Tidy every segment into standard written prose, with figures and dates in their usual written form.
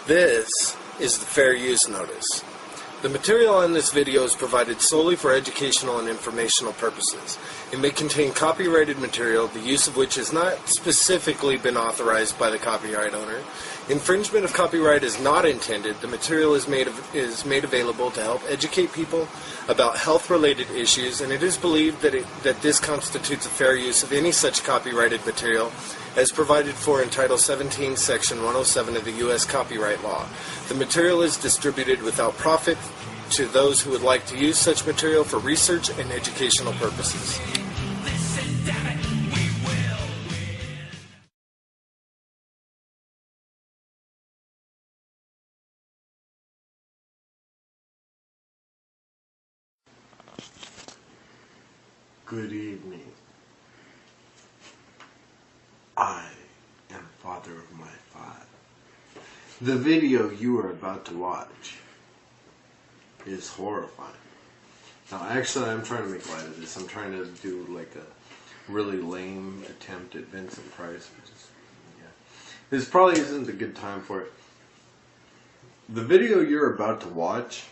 This is the Fair Use Notice. The material on this video is provided solely for educational and informational purposes. It may contain copyrighted material, the use of which has not specifically been authorized by the copyright owner. Infringement of copyright is not intended. The material is made available to help educate people about health-related issues, and it is believed that this constitutes a fair use of any such copyrighted material as provided for in Title 17, Section 107 of the U.S. Copyright Law. The material is distributed without profit to those who would like to use such material for research and educational purposes. Good evening. I am father of my five. The video you are about to watch is horrifying. Now, actually, I'm trying to make light of this. I'm trying to do like a really lame attempt at Vincent Price. This probably isn't a good time for it. The video you're about to watch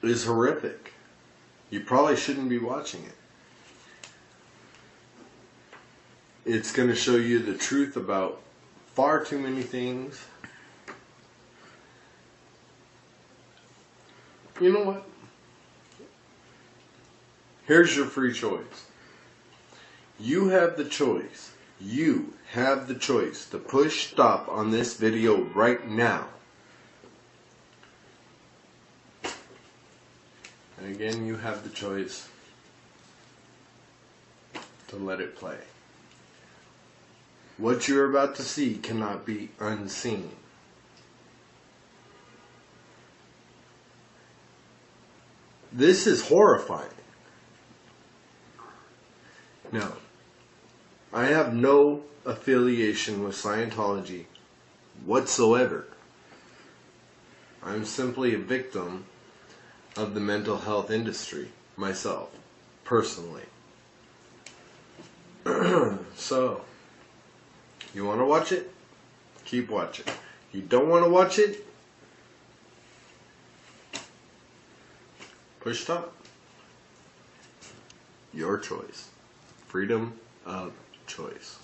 is horrific. You probably shouldn't be watching it. It's going to show you the truth about far too many things. You know what? Here's your free choice. You have the choice. You have the choice to push stop on this video right now. And again, you have the choice to let it play. What you're about to see cannot be unseen. This is horrifying. Now, I have no affiliation with Scientology whatsoever. I'm simply a victim of the mental health industry myself, personally. So, you want to watch it? Keep watching. You don't want to watch it? Push stop. Your choice. Freedom of choice.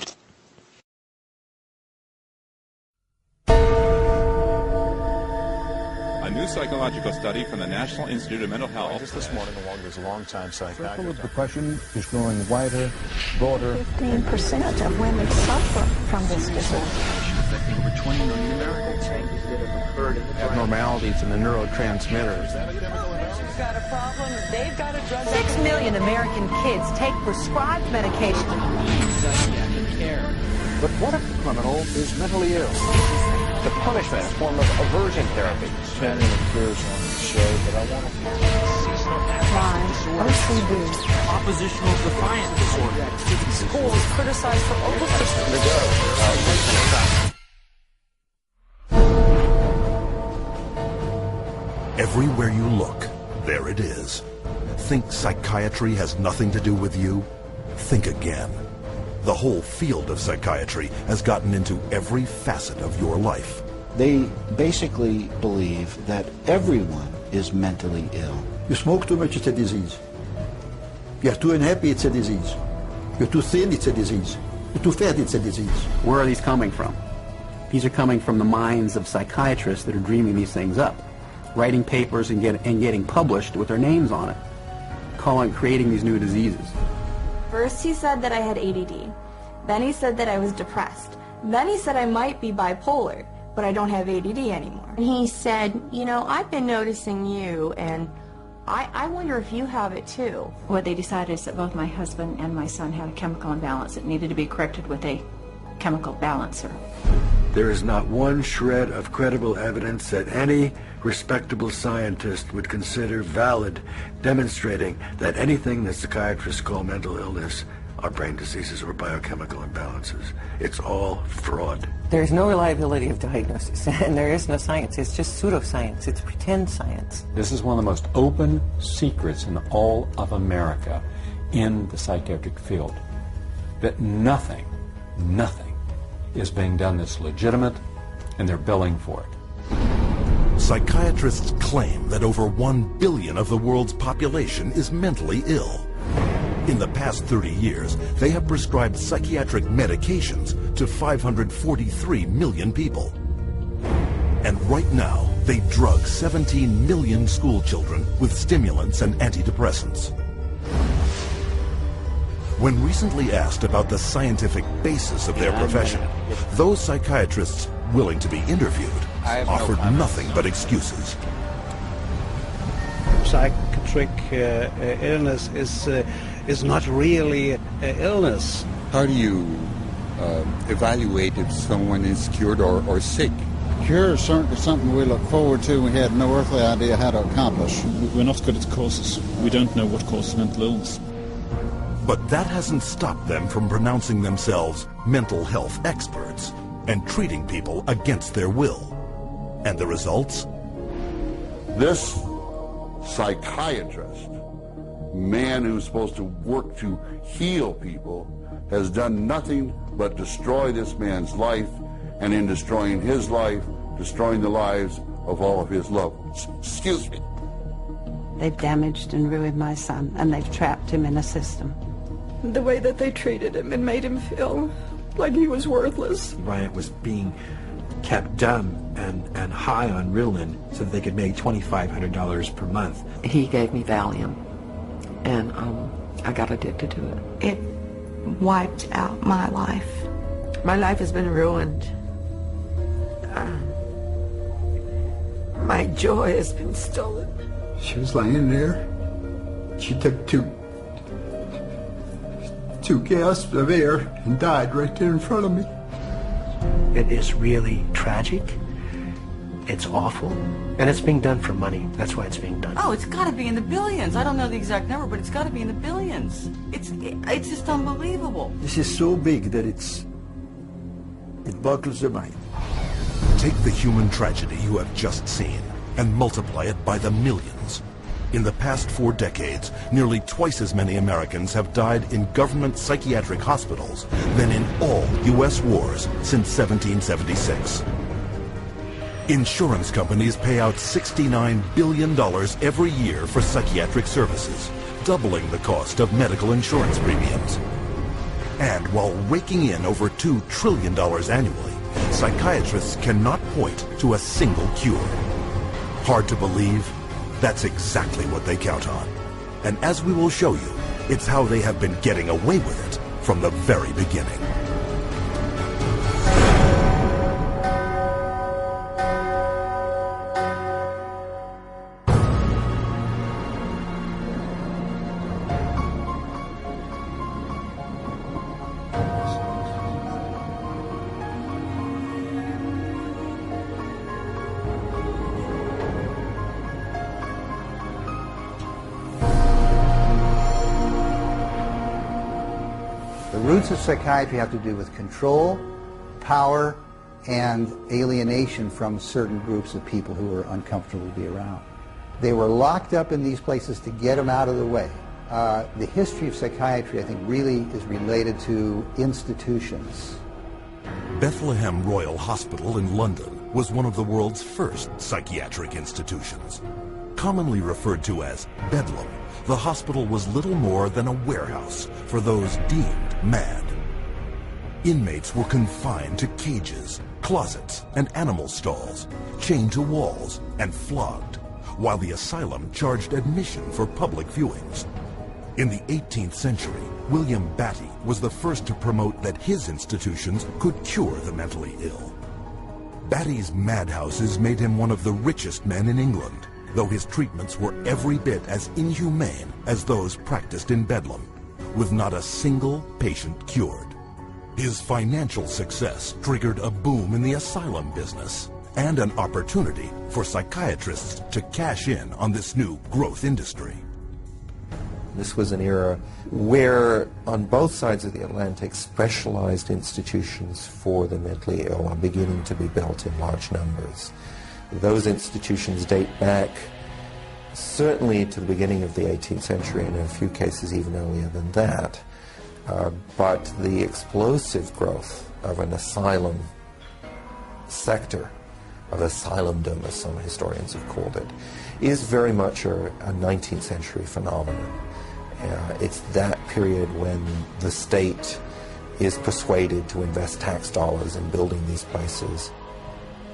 A new psychological study from the National Institute of Mental Health. Just this morning, along with his longtime psychiatrist. Circle of depression is growing wider, broader. 15% of women suffer from this disorder. Affecting over 20 million Americans. Changes that have occurred in the Abnormalities in the neurotransmitters. They've got a problem. They've got a drug. 6 million American kids take prescribed medication. psychiatric care. But what if the criminal is mentally ill? The punishment, a form of aversion therapy. Channing appears on the show, but I want to OCD. Oppositional defiant disorder. Schools criticized for overstretching. Everywhere you look, there it is. Think psychiatry has nothing to do with you? Think again. The whole field of psychiatry has gotten into every facet of your life. They basically believe that everyone is mentally ill. You smoke too much, it's a disease. You're too unhappy, it's a disease. You're too thin, it's a disease. You're too fat, it's a disease. Where are these coming from? These are coming from the minds of psychiatrists that are dreaming these things up, writing papers and getting published with their names on it, creating these new diseases. First he said that I had ADD. Then he said that I was depressed. Then he said I might be bipolar, but I don't have ADD anymore. And he said, you know, I've been noticing you, and I wonder if you have it too. What they decided is that both my husband and my son had a chemical imbalance that needed to be corrected with a chemical balancer. There is not one shred of credible evidence that any respectable scientist would consider valid, demonstrating that anything that psychiatrists call mental illness are brain diseases or biochemical imbalances. It's all fraud. There's no reliability of diagnosis, and there is no science. It's just pseudoscience. It's pretend science. This is one of the most open secrets in all of America in the psychiatric field, that nothing is being done that's legitimate, and they're billing for it. Psychiatrists claim that over 1 billion of the world's population is mentally ill. In the past 30 years, they have prescribed psychiatric medications to 543 million people. And right now, they drug 17 million school children with stimulants and antidepressants. When recently asked about the scientific basis of their profession, those psychiatrists willing to be interviewed offered nothing but excuses. Psychiatric illness is not really an illness. How do you evaluate if someone is cured or sick? Cure is certainly something we look forward to. We had no earthly idea how to accomplish. We're not good at the causes. We don't know what causes mental illness. But that hasn't stopped them from pronouncing themselves mental health experts and treating people against their will. And the results? This psychiatrist, man who's supposed to work to heal people, has done nothing but destroy this man's life, and in destroying his life, destroying the lives of all of his loved ones. Excuse me. They've damaged and ruined my son, and they've trapped him in a system. The way that they treated him and made him feel like he was worthless. Bryant was being kept dumb and high on Ritalin so that they could make $2,500 per month. He gave me Valium, and I got addicted to it. It wiped out my life. My life has been ruined. My joy has been stolen. She was laying there. She took two gasps of air and died right there in front of me. It is really tragic. It's awful. And it's being done for money. That's why it's being done. Oh, it's got to be in the billions. I don't know the exact number, but it's got to be in the billions. It's just unbelievable. This is so big that it boggles the mind. Take the human tragedy you have just seen and multiply it by the millions. In the past 4 decades, nearly twice as many Americans have died in government psychiatric hospitals than in all U.S. wars since 1776. Insurance companies pay out $69 billion every year for psychiatric services, doubling the cost of medical insurance premiums. And while raking in over $2 trillion annually, psychiatrists cannot point to a single cure. Hard to believe? That's exactly what they count on. And as we will show you, it's how they have been getting away with it from the very beginning. The roots of psychiatry have to do with control, power, and alienation from certain groups of people who were uncomfortable to be around. They were locked up in these places to get them out of the way. The history of psychiatry, I think, really is related to institutions. Bethlehem Royal Hospital in London was one of the world's first psychiatric institutions. Commonly referred to as Bedlam, the hospital was little more than a warehouse for those deemed mad. Inmates were confined to cages, closets, and animal stalls, chained to walls, and flogged, while the asylum charged admission for public viewings. In the 18th century, William Batty was the first to promote that his institutions could cure the mentally ill. Batty's madhouses made him one of the richest men in England, though his treatments were every bit as inhumane as those practiced in Bedlam, with not a single patient cured. His financial success triggered a boom in the asylum business and an opportunity for psychiatrists to cash in on this new growth industry. This was an era where, on both sides of the Atlantic, specialized institutions for the mentally ill are beginning to be built in large numbers. Those institutions date back certainly to the beginning of the 18th century, and in a few cases even earlier than that. But the explosive growth of an asylum sector of asylumdom, as some historians have called it, is very much a 19th century phenomenon. It's that period when the state is persuaded to invest tax dollars in building these places.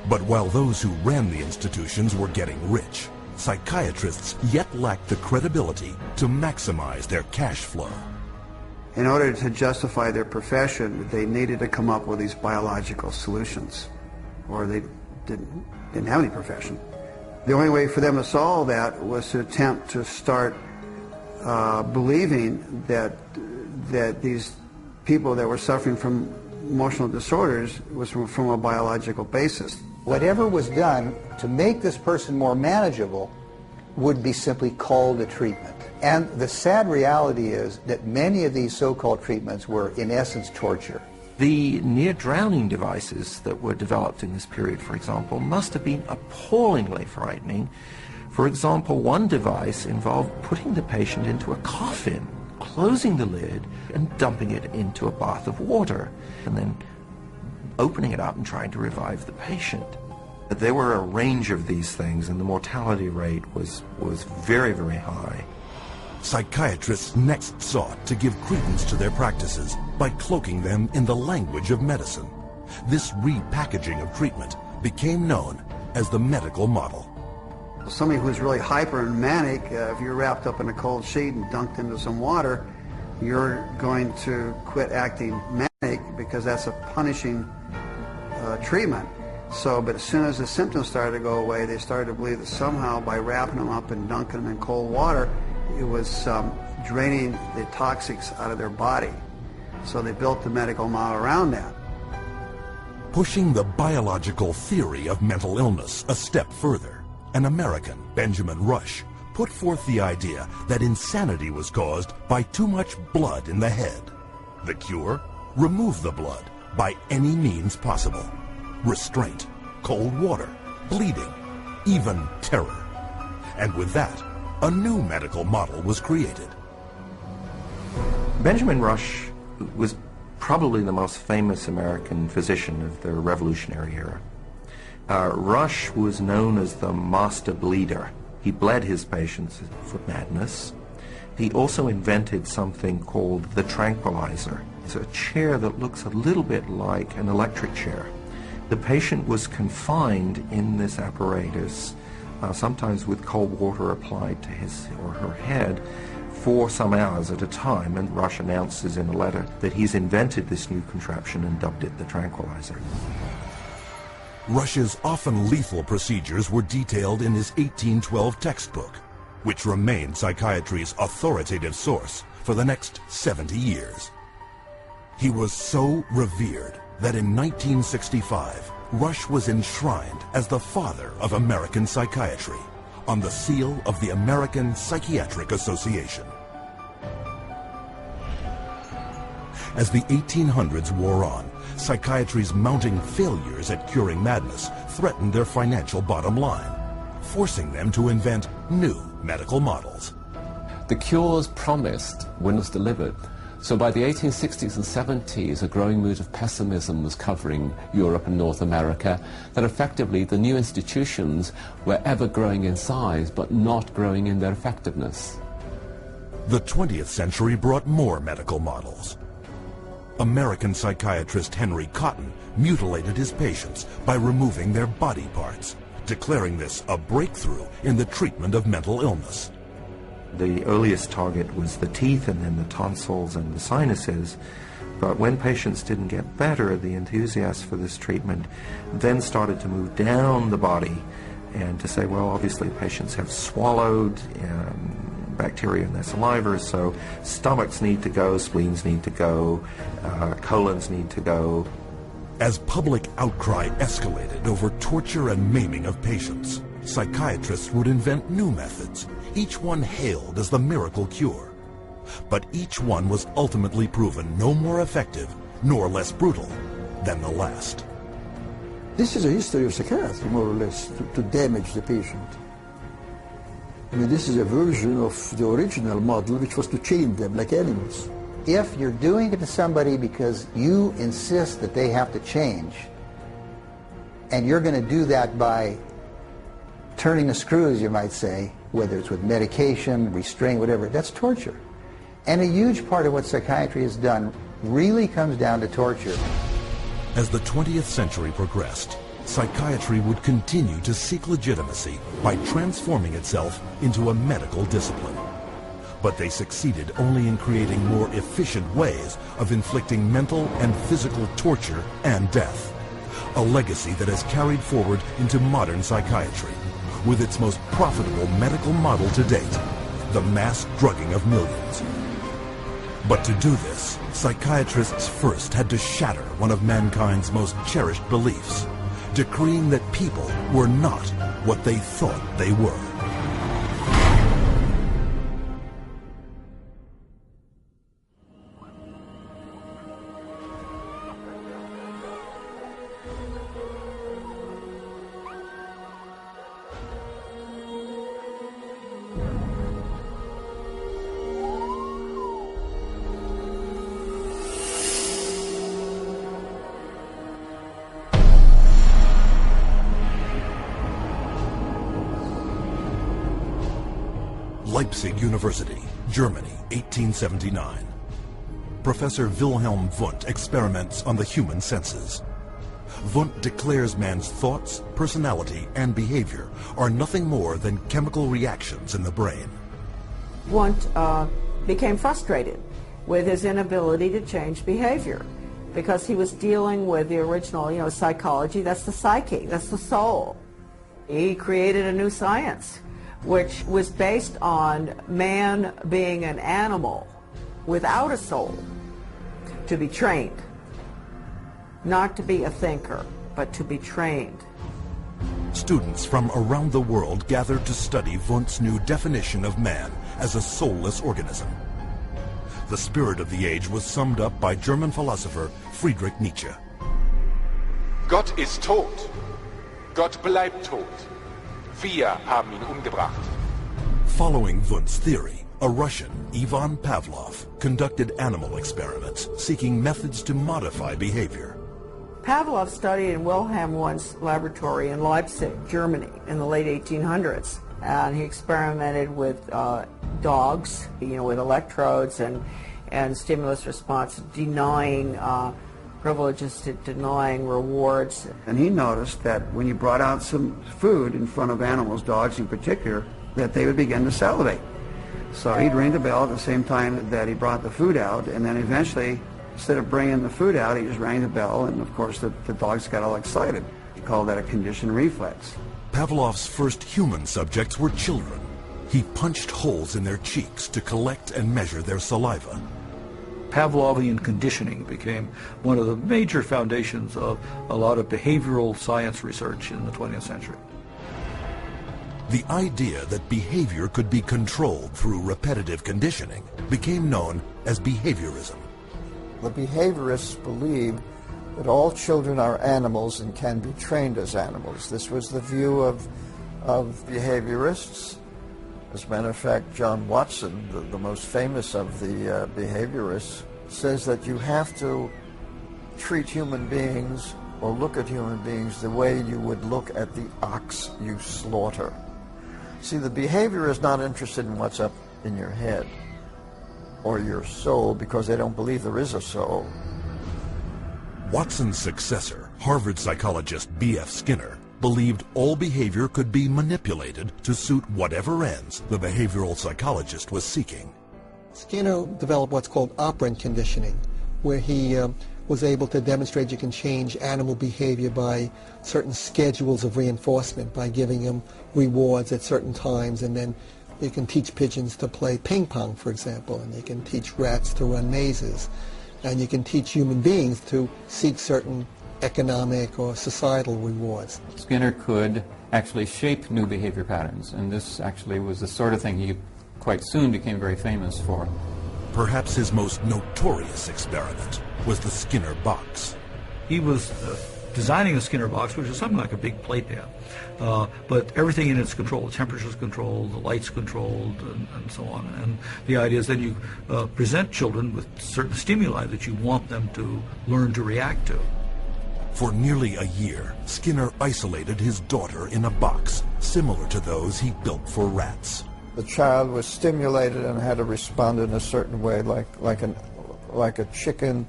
But while those who ran the institutions were getting rich, psychiatrists yet lacked the credibility to maximize their cash flow. In order to justify their profession, they needed to come up with these biological solutions, or they didn't have any profession. The only way for them to solve that was to attempt to start believing that these people that were suffering from emotional disorders was from a biological basis. Whatever was done to make this person more manageable would be simply called a treatment. And the sad reality is that many of these so-called treatments were, in essence, torture. The near-drowning devices that were developed in this period, for example, must have been appallingly frightening. For example, one device involved putting the patient into a coffin, closing the lid, and dumping it into a bath of water, and then opening it up and trying to revive the patient. There were a range of these things, and the mortality rate was very, very high. Psychiatrists next sought to give credence to their practices by cloaking them in the language of medicine. This repackaging of treatment became known as the medical model. Somebody who's really hyper and manic, if you're wrapped up in a cold sheet and dunked into some water, you're going to quit acting manic because that's a punishing treatment. So, but as soon as the symptoms started to go away, they started to believe that somehow by wrapping them up and dunking them in cold water, it was draining the toxics out of their body. So they built the medical model around that. Pushing the biological theory of mental illness a step further, an American, Benjamin Rush, put forth the idea that insanity was caused by too much blood in the head. The cure? Remove the blood by any means possible. Restraint, cold water, bleeding, even terror. And with that, a new medical model was created. Benjamin Rush was probably the most famous American physician of the Revolutionary era. Rush was known as the master bleeder. He bled his patients for madness. He also invented something called the tranquilizer. It's a chair that looks a little bit like an electric chair. The patient was confined in this apparatus, sometimes with cold water applied to his or her head, for some hours at a time, and Rush announces in a letter that he's invented this new contraption and dubbed it the tranquilizer. Rush's often lethal procedures were detailed in his 1812 textbook, which remained psychiatry's authoritative source for the next 70 years. He was so revered that in 1965, Rush was enshrined as the father of American psychiatry on the seal of the American Psychiatric Association. As the 1800s wore on, psychiatry's mounting failures at curing madness threatened their financial bottom line, forcing them to invent new medical models. The cures promised when it was delivered. So by the 1860s and 70s, a growing mood of pessimism was covering Europe and North America, that effectively the new institutions were ever growing in size, but not growing in their effectiveness. The 20th century brought more medical models. American psychiatrist Henry Cotton mutilated his patients by removing their body parts, declaring this a breakthrough in the treatment of mental illness. The earliest target was the teeth and then the tonsils and the sinuses. But when patients didn't get better, the enthusiasts for this treatment then started to move down the body and to say, well, obviously patients have swallowed bacteria in their saliva, so stomachs need to go, spleens need to go, colons need to go. As public outcry escalated over torture and maiming of patients, psychiatrists would invent new methods, each one hailed as the miracle cure. But each one was ultimately proven no more effective nor less brutal than the last. This is a history of psychiatry, more or less, to damage the patient. I mean, this is a version of the original model, which was to chain them like animals. If you're doing it to somebody because you insist that they have to change, And you're going to do that by turning the screws, you might say, whether it's with medication, restraint, whatever. That's torture. And a huge part of what psychiatry has done really comes down to torture. As the 20th century progressed, psychiatry would continue to seek legitimacy by transforming itself into a medical discipline. But they succeeded only in creating more efficient ways of inflicting mental and physical torture and death. A legacy that has carried forward into modern psychiatry, with its most profitable medical model to date, the mass drugging of millions. But to do this, psychiatrists first had to shatter one of mankind's most cherished beliefs, decreeing that people were not what they thought they were. Leipzig University, Germany, 1879. Professor Wilhelm Wundt experiments on the human senses. Wundt declares man's thoughts, personality, and behavior are nothing more than chemical reactions in the brain. Wundt became frustrated with his inability to change behavior because he was dealing with the original, psychology. That's the psyche, that's the soul. He created a new science, which was based on man being an animal without a soul, to be trained. Not to be a thinker, but to be trained. Students from around the world gathered to study Wundt's new definition of man as a soulless organism. The spirit of the age was summed up by German philosopher Friedrich Nietzsche. Gott ist tot. Gott bleibt tot. Wir haben ihn umgebracht. Following Wundt's theory, a Russian, Ivan Pavlov, conducted animal experiments seeking methods to modify behavior. Pavlov studied in Wilhelm Wundt's laboratory in Leipzig, Germany, in the late 1800s. And he experimented with dogs, with electrodes and stimulus response, denying privileges to denying rewards. And he noticed that when you brought out some food in front of animals, dogs in particular, that they would begin to salivate. So he'd ring the bell at the same time that he brought the food out, and then eventually, instead of bringing the food out, he just rang the bell, and of course the dogs got all excited. He called that a conditioned reflex. Pavlov's first human subjects were children. He punched holes in their cheeks to collect and measure their saliva. Pavlovian conditioning became one of the major foundations of a lot of behavioral science research in the 20th century. The idea that behavior could be controlled through repetitive conditioning became known as behaviorism. The behaviorists believed that all children are animals and can be trained as animals. This was the view of behaviorists. As a matter of fact, John Watson, the most famous of the behaviorists, says that you have to treat human beings or look at human beings the way you would look at the ox you slaughter. See, the behavior is not interested in what's up in your head or your soul because they don't believe there is a soul. Watson's successor, Harvard psychologist B.F. Skinner, believed all behavior could be manipulated to suit whatever ends the behavioral psychologist was seeking. Skinner developed what's called operant conditioning, where he was able to demonstrate you can change animal behavior by certain schedules of reinforcement, by giving them rewards at certain times, and then you can teach pigeons to play ping pong, for example, and you can teach rats to run mazes, and you can teach human beings to seek certain economic or societal rewards. Skinner could actually shape new behavior patterns, and this actually was the sort of thing he quite soon became very famous for. Perhaps his most notorious experiment was the Skinner box. He was designing a Skinner box, which is something like a big plate pan, but everything in it's controlled. The temperature's controlled, the light's controlled, and so on. And the idea is then you present children with certain stimuli that you want them to learn to react to. For nearly a year, Skinner isolated his daughter in a box, similar to those he built for rats. The child was stimulated and had to respond in a certain way, like a chicken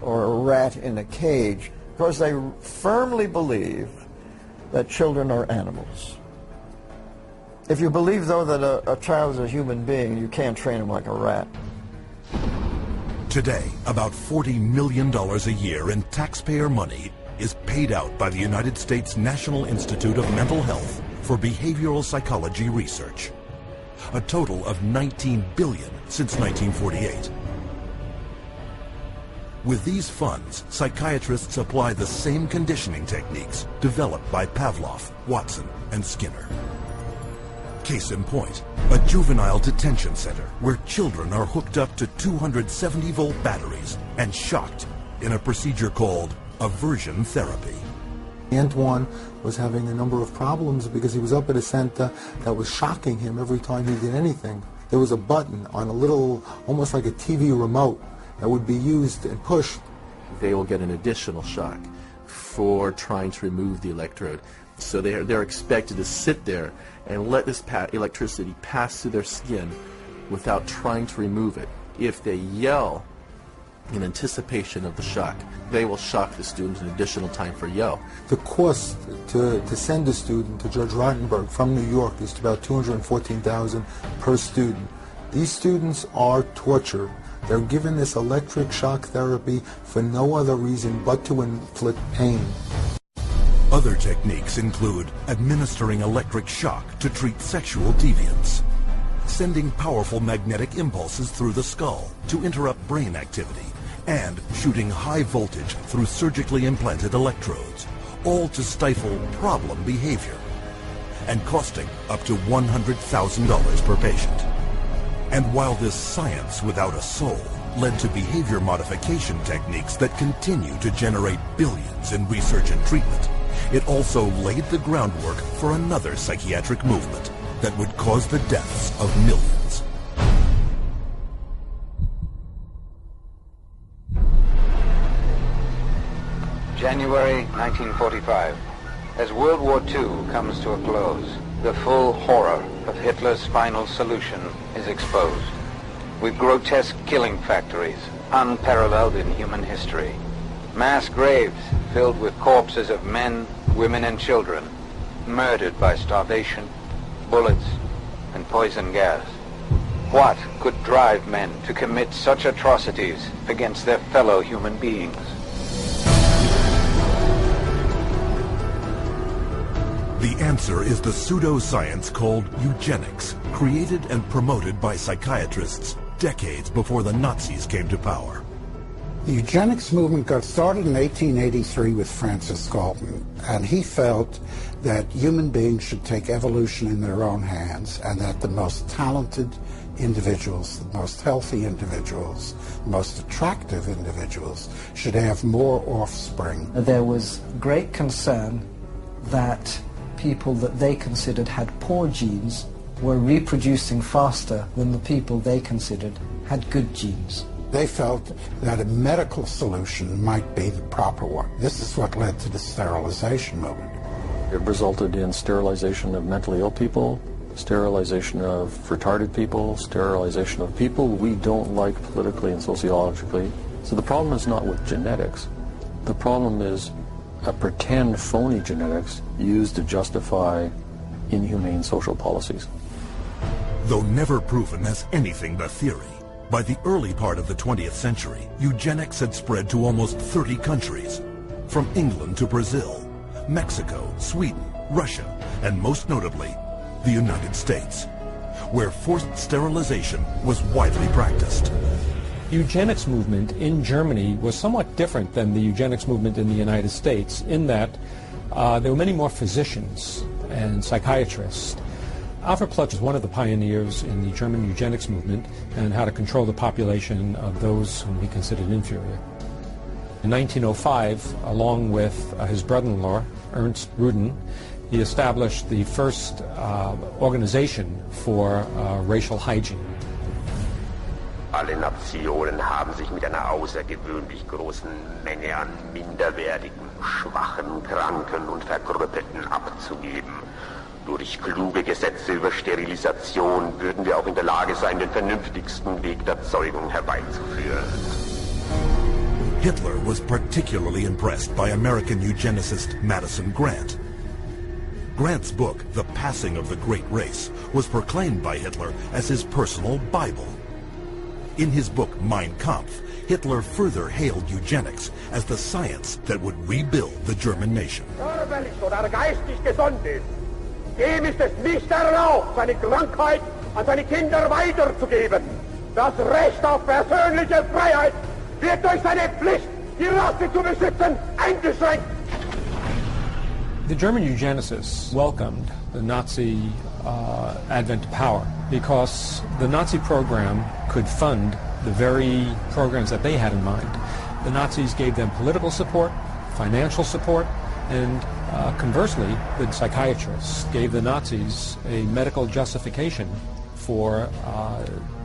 or a rat in a cage, because they firmly believe that children are animals. If you believe, though, that a child is a human being, you can't train him like a rat. Today, about $40 million a year in taxpayer money is paid out by the United States National Institute of Mental Health for behavioral psychology research. A total of $19 billion since 1948. With these funds, psychiatrists apply the same conditioning techniques developed by Pavlov, Watson, and Skinner. Case in point, a juvenile detention center where children are hooked up to 270-volt batteries and shocked in a procedure called aversion therapy. Antoine was having a number of problems because he was up at a center that was shocking him every time he did anything. There was a button on a little, almost like a TV remote, that would be used and pushed. They will get an additional shock for trying to remove the electrode. So they're expected to sit there and let this electricity pass through their skin without trying to remove it. If they yell in anticipation of the shock, they will shock the student an additional time for yell. The cost to send a student to Judge Rottenberg from New York is about $214,000 per student. These students are tortured. They're given this electric shock therapy for no other reason but to inflict pain. Other techniques include administering electric shock to treat sexual deviance, sending powerful magnetic impulses through the skull to interrupt brain activity, and shooting high voltage through surgically implanted electrodes, all to stifle problem behavior, and costing up to $100,000 per patient. And while this science without a soul led to behavior modification techniques that continue to generate billions in research and treatment, it also laid the groundwork for another psychiatric movement that would cause the deaths of millions. January 1945. As World War II comes to a close, the full horror of Hitler's final solution is exposed, with grotesque killing factories unparalleled in human history, mass graves filled with corpses of men, women, and children, murdered by starvation, bullets, and poison gas. What could drive men to commit such atrocities against their fellow human beings? The answer is the pseudoscience called eugenics, created and promoted by psychiatrists decades before the Nazis came to power. The eugenics movement got started in 1883 with Francis Galton, and he felt that human beings should take evolution in their own hands, and that the most talented individuals, the most healthy individuals, the most attractive individuals should have more offspring. There was great concern that people that they considered had poor genes were reproducing faster than the people they considered had good genes. They felt that a medical solution might be the proper one. This is what led to the sterilization movement. It resulted in sterilization of mentally ill people, sterilization of retarded people, sterilization of people we don't like politically and sociologically. So the problem is not with genetics. The problem is a pretend phony genetics used to justify inhumane social policies. Though never proven as anything but theory, by the early part of the 20th century, eugenics had spread to almost 30 countries, from England to Brazil, Mexico, Sweden, Russia, and most notably, the United States, where forced sterilization was widely practiced. The eugenics movement in Germany was somewhat different than the eugenics movement in the United States in that there were many more physicians and psychiatrists. Alfred Plutz was one of the pioneers in the German eugenics movement and how to control the population of those whom he considered inferior. In 1905, along with his brother-in-law, Ernst Rudin, he established the first organization for racial hygiene. Alle Nationen haben sich mit einer außergewöhnlich großen Menge an minderwertigen Schwachen, Kranken und Verkrüppelten abzugeben. Durch kluge Gesetze über Sterilisation würden wir auch in der Lage sein, den vernünftigsten Weg der Zeugung herbeizuführen. Hitler was particularly impressed by American eugenicist Madison Grant. Grant's book, The Passing of the Great Race, was proclaimed by Hitler as his personal Bible. In his book Mein Kampf, Hitler further hailed eugenics as the science that would rebuild the German nation. Körperlich oder geistig gesund ist, dem ist es nicht erlaubt, seine Krankheit an seine Kinder weiterzugeben. Das Recht auf persönliche Freiheit wird durch seine Pflicht, die Rasse zu beschützen, eingeschränkt. The German eugenicists welcomed the Nazi advent to power because the Nazi program could fund the very programs that they had in mind. The Nazis gave them political support, financial support, and conversely, the psychiatrists gave the Nazis a medical justification for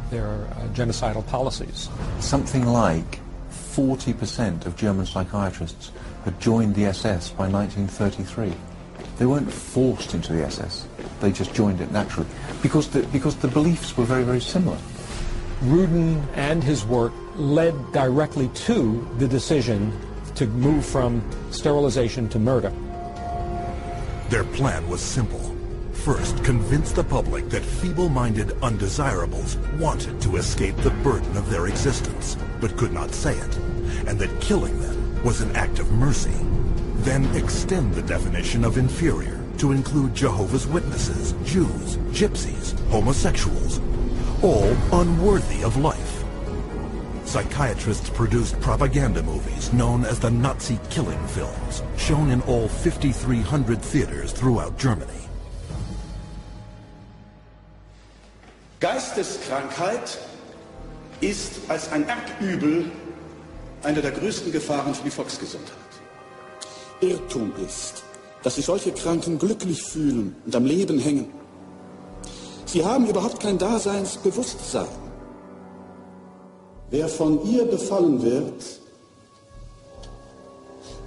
their genocidal policies. Something like 40% of German psychiatrists had joined the SS by 1933. They weren't forced into the SS, they just joined it naturally, because the beliefs were very, very similar. Rudin and his work led directly to the decision to move from sterilization to murder. Their plan was simple. First, convince the public that feeble-minded undesirables wanted to escape the burden of their existence, but could not say it, and that killing them was an act of mercy. Then extend the definition of inferior to include Jehovah's Witnesses, Jews, gypsies, homosexuals, all unworthy of life. Psychiatrists produced propaganda movies known as the Nazi killing films, shown in all 5,300 theaters throughout Germany. Geisteskrankheit ist als ein Erbübel eine der größten Gefahren für die Volksgesundheit. Irrtum ist, dass sich solche Kranken glücklich fühlen und am Leben hängen. Sie haben überhaupt kein Daseinsbewusstsein. Wer von ihr befallen wird,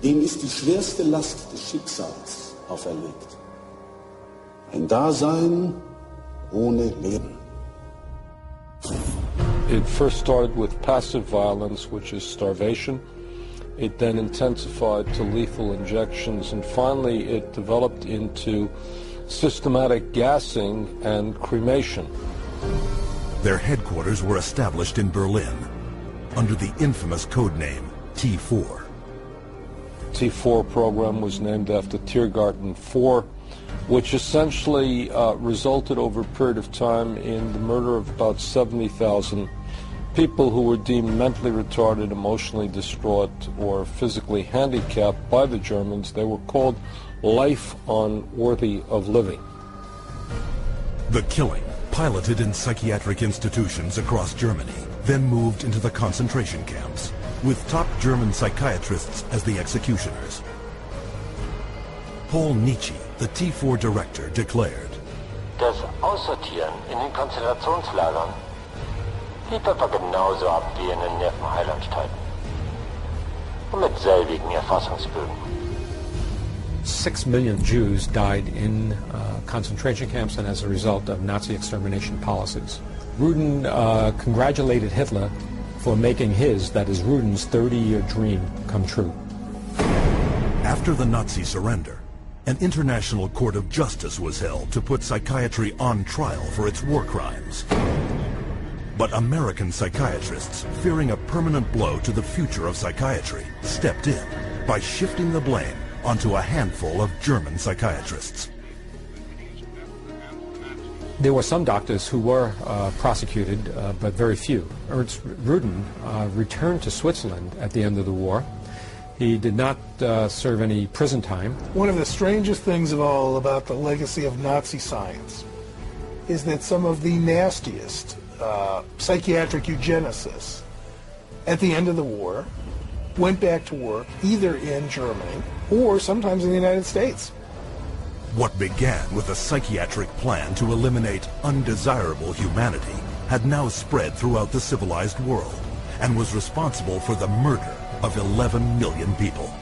dem ist die schwerste Last des Schicksals auferlegt. Ein Dasein ohne Leben. It first started with passive violence, which is starvation. It then intensified to lethal injections, and finally it developed into systematic gassing and cremation. Their headquarters were established in Berlin under the infamous codename T4. T4 program was named after Tiergarten 4, which essentially resulted over a period of time in the murder of about 70,000 people who were deemed mentally retarded, emotionally distraught, or physically handicapped by the Germans. They were called life unworthy of living. The killing, piloted in psychiatric institutions across Germany, then moved into the concentration camps, with top German psychiatrists as the executioners. Paul Nietzsche, the T4 director, declared, Das Aussortieren in den Konzentrationslagern lief etwa genauso ab wie in den Nervenheilanstalten. Und mit selbigen Erfassungsbögen. 6 million Jews died in concentration camps and as a result of Nazi extermination policies. Rudin congratulated Hitler for making his, that is Rudin's, 30-year dream come true. After the Nazi surrender, an international court of justice was held to put psychiatry on trial for its war crimes. But American psychiatrists, fearing a permanent blow to the future of psychiatry, stepped in by shifting the blame onto a handful of German psychiatrists. There were some doctors who were prosecuted, but very few. Ernst Rudin returned to Switzerland at the end of the war. He did not serve any prison time. One of the strangest things of all about the legacy of Nazi science is that some of the nastiest psychiatric eugenicists at the end of the war went back to work either in Germany or sometimes in the United States. What began with a psychiatric plan to eliminate undesirable humanity had now spread throughout the civilized world and was responsible for the murder of 11 million people.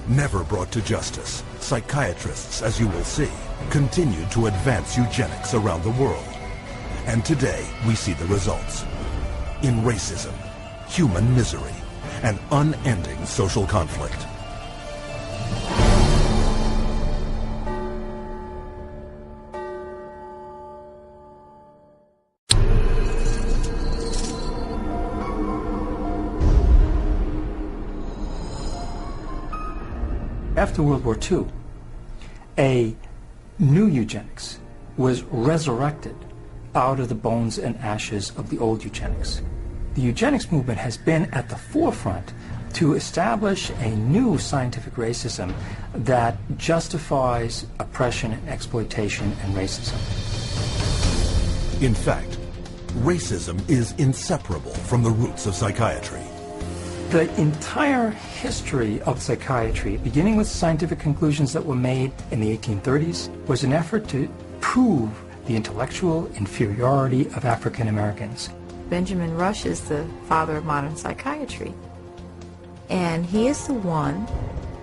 Never brought to justice, psychiatrists, as you will see, continued to advance eugenics around the world. And today, we see the results. In racism, human misery, and unending social conflict. After World War II, a new eugenics was resurrected out of the bones and ashes of the old eugenics. The eugenics movement has been at the forefront to establish a new scientific racism that justifies oppression and exploitation and racism. In fact, racism is inseparable from the roots of psychiatry. The entire history of psychiatry, beginning with scientific conclusions that were made in the 1830s, was an effort to prove the intellectual inferiority of African Americans. Benjamin Rush is the father of modern psychiatry. And he is the one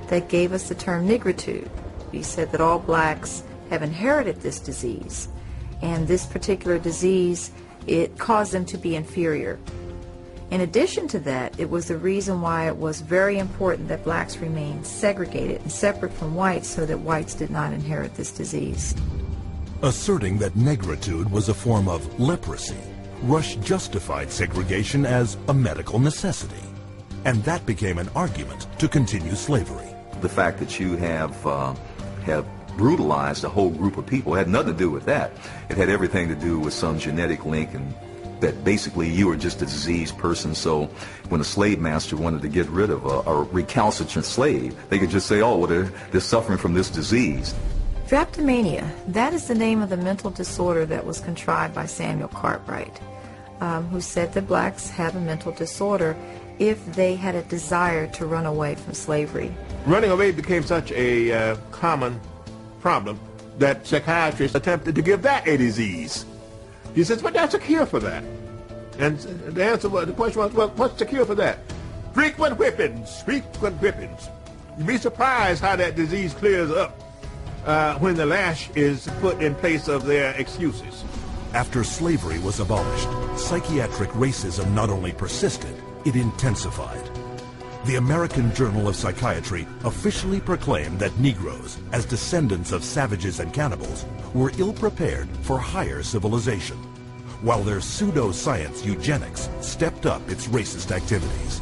that gave us the term nigritude. He said that all blacks have inherited this disease. And this particular disease, it caused them to be inferior. In addition to that, it was the reason why it was very important that blacks remain segregated and separate from whites so that whites did not inherit this disease. Asserting that negritude was a form of leprosy, Rush justified segregation as a medical necessity. And that became an argument to continue slavery. The fact that you have brutalized a whole group of people had nothing to do with that. It had everything to do with some genetic link, and that basically you were just a diseased person. So when a slave master wanted to get rid of a recalcitrant slave, they could just say, oh, well, they're suffering from this disease. Drapetomania, that is the name of the mental disorder that was contrived by Samuel Cartwright, who said that blacks have a mental disorder if they had a desire to run away from slavery. Running away became such a common problem that psychiatrists attempted to give that a disease. He says, but that's a cure for that. And the answer was, the question was, well, what's the cure for that? Frequent whippings, frequent whippings. You'd be surprised how that disease clears up when the lash is put in place of their excuses. After slavery was abolished, psychiatric racism not only persisted, it intensified. The American Journal of Psychiatry officially proclaimed that Negroes, as descendants of savages and cannibals, were ill-prepared for higher civilization, while their pseudo-science eugenics stepped up its racist activities.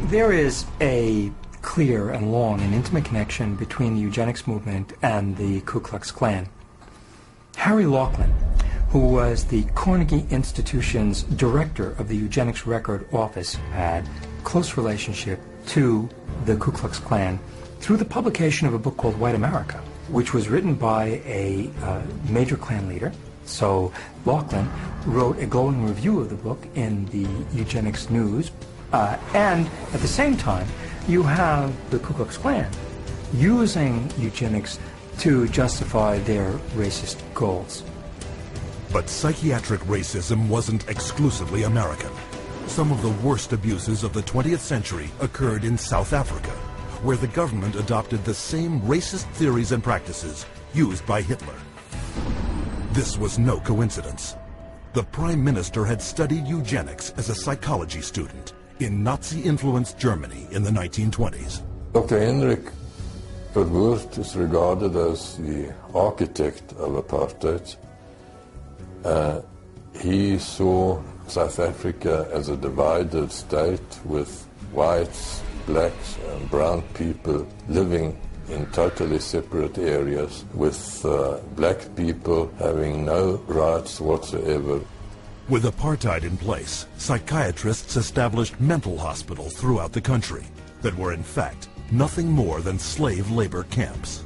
There is a clear and long and intimate connection between the eugenics movement and the Ku Klux Klan. Harry Laughlin, who was the Carnegie Institution's director of the Eugenics Record Office, had close relationship to the Ku Klux Klan through the publication of a book called White America, which was written by a major Klan leader. So Laughlin wrote a glowing review of the book in the Eugenics News, and at the same time you have the Ku Klux Klan using eugenics to justify their racist goals. But psychiatric racism wasn't exclusively American. Some of the worst abuses of the 20th century occurred in South Africa, where the government adopted the same racist theories and practices used by Hitler. This was no coincidence. The Prime Minister had studied eugenics as a psychology student in Nazi-influenced Germany in the 1920s. Dr. Henrik Verwoerd is regarded as the architect of apartheid. He saw South Africa as a divided state with whites, blacks and brown people living in totally separate areas, with black people having no rights whatsoever. With apartheid in place, psychiatrists established mental hospitals throughout the country that were in fact nothing more than slave labor camps.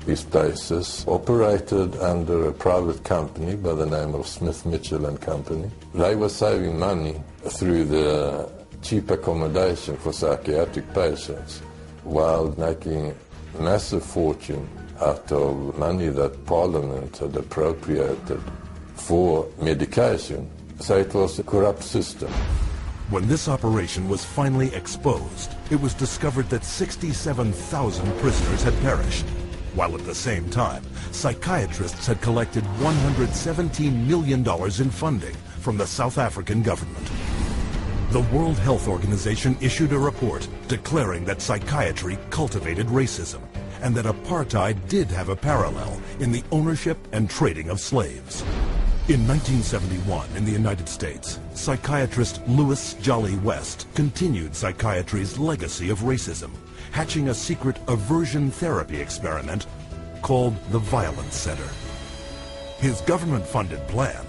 These places operated under a private company by the name of Smith, Mitchell and Company. They were saving money through the cheap accommodation for psychiatric patients while making massive fortune out of money that Parliament had appropriated for medication. So it was a corrupt system. When this operation was finally exposed, it was discovered that 67,000 prisoners had perished, while at the same time, psychiatrists had collected $117 million in funding from the South African government. The World Health Organization issued a report declaring that psychiatry cultivated racism and that apartheid did have a parallel in the ownership and trading of slaves. In 1971, in the United States, psychiatrist Louis Jolly West continued psychiatry's legacy of racism, hatching a secret aversion therapy experiment called the Violence Center. His government-funded plan: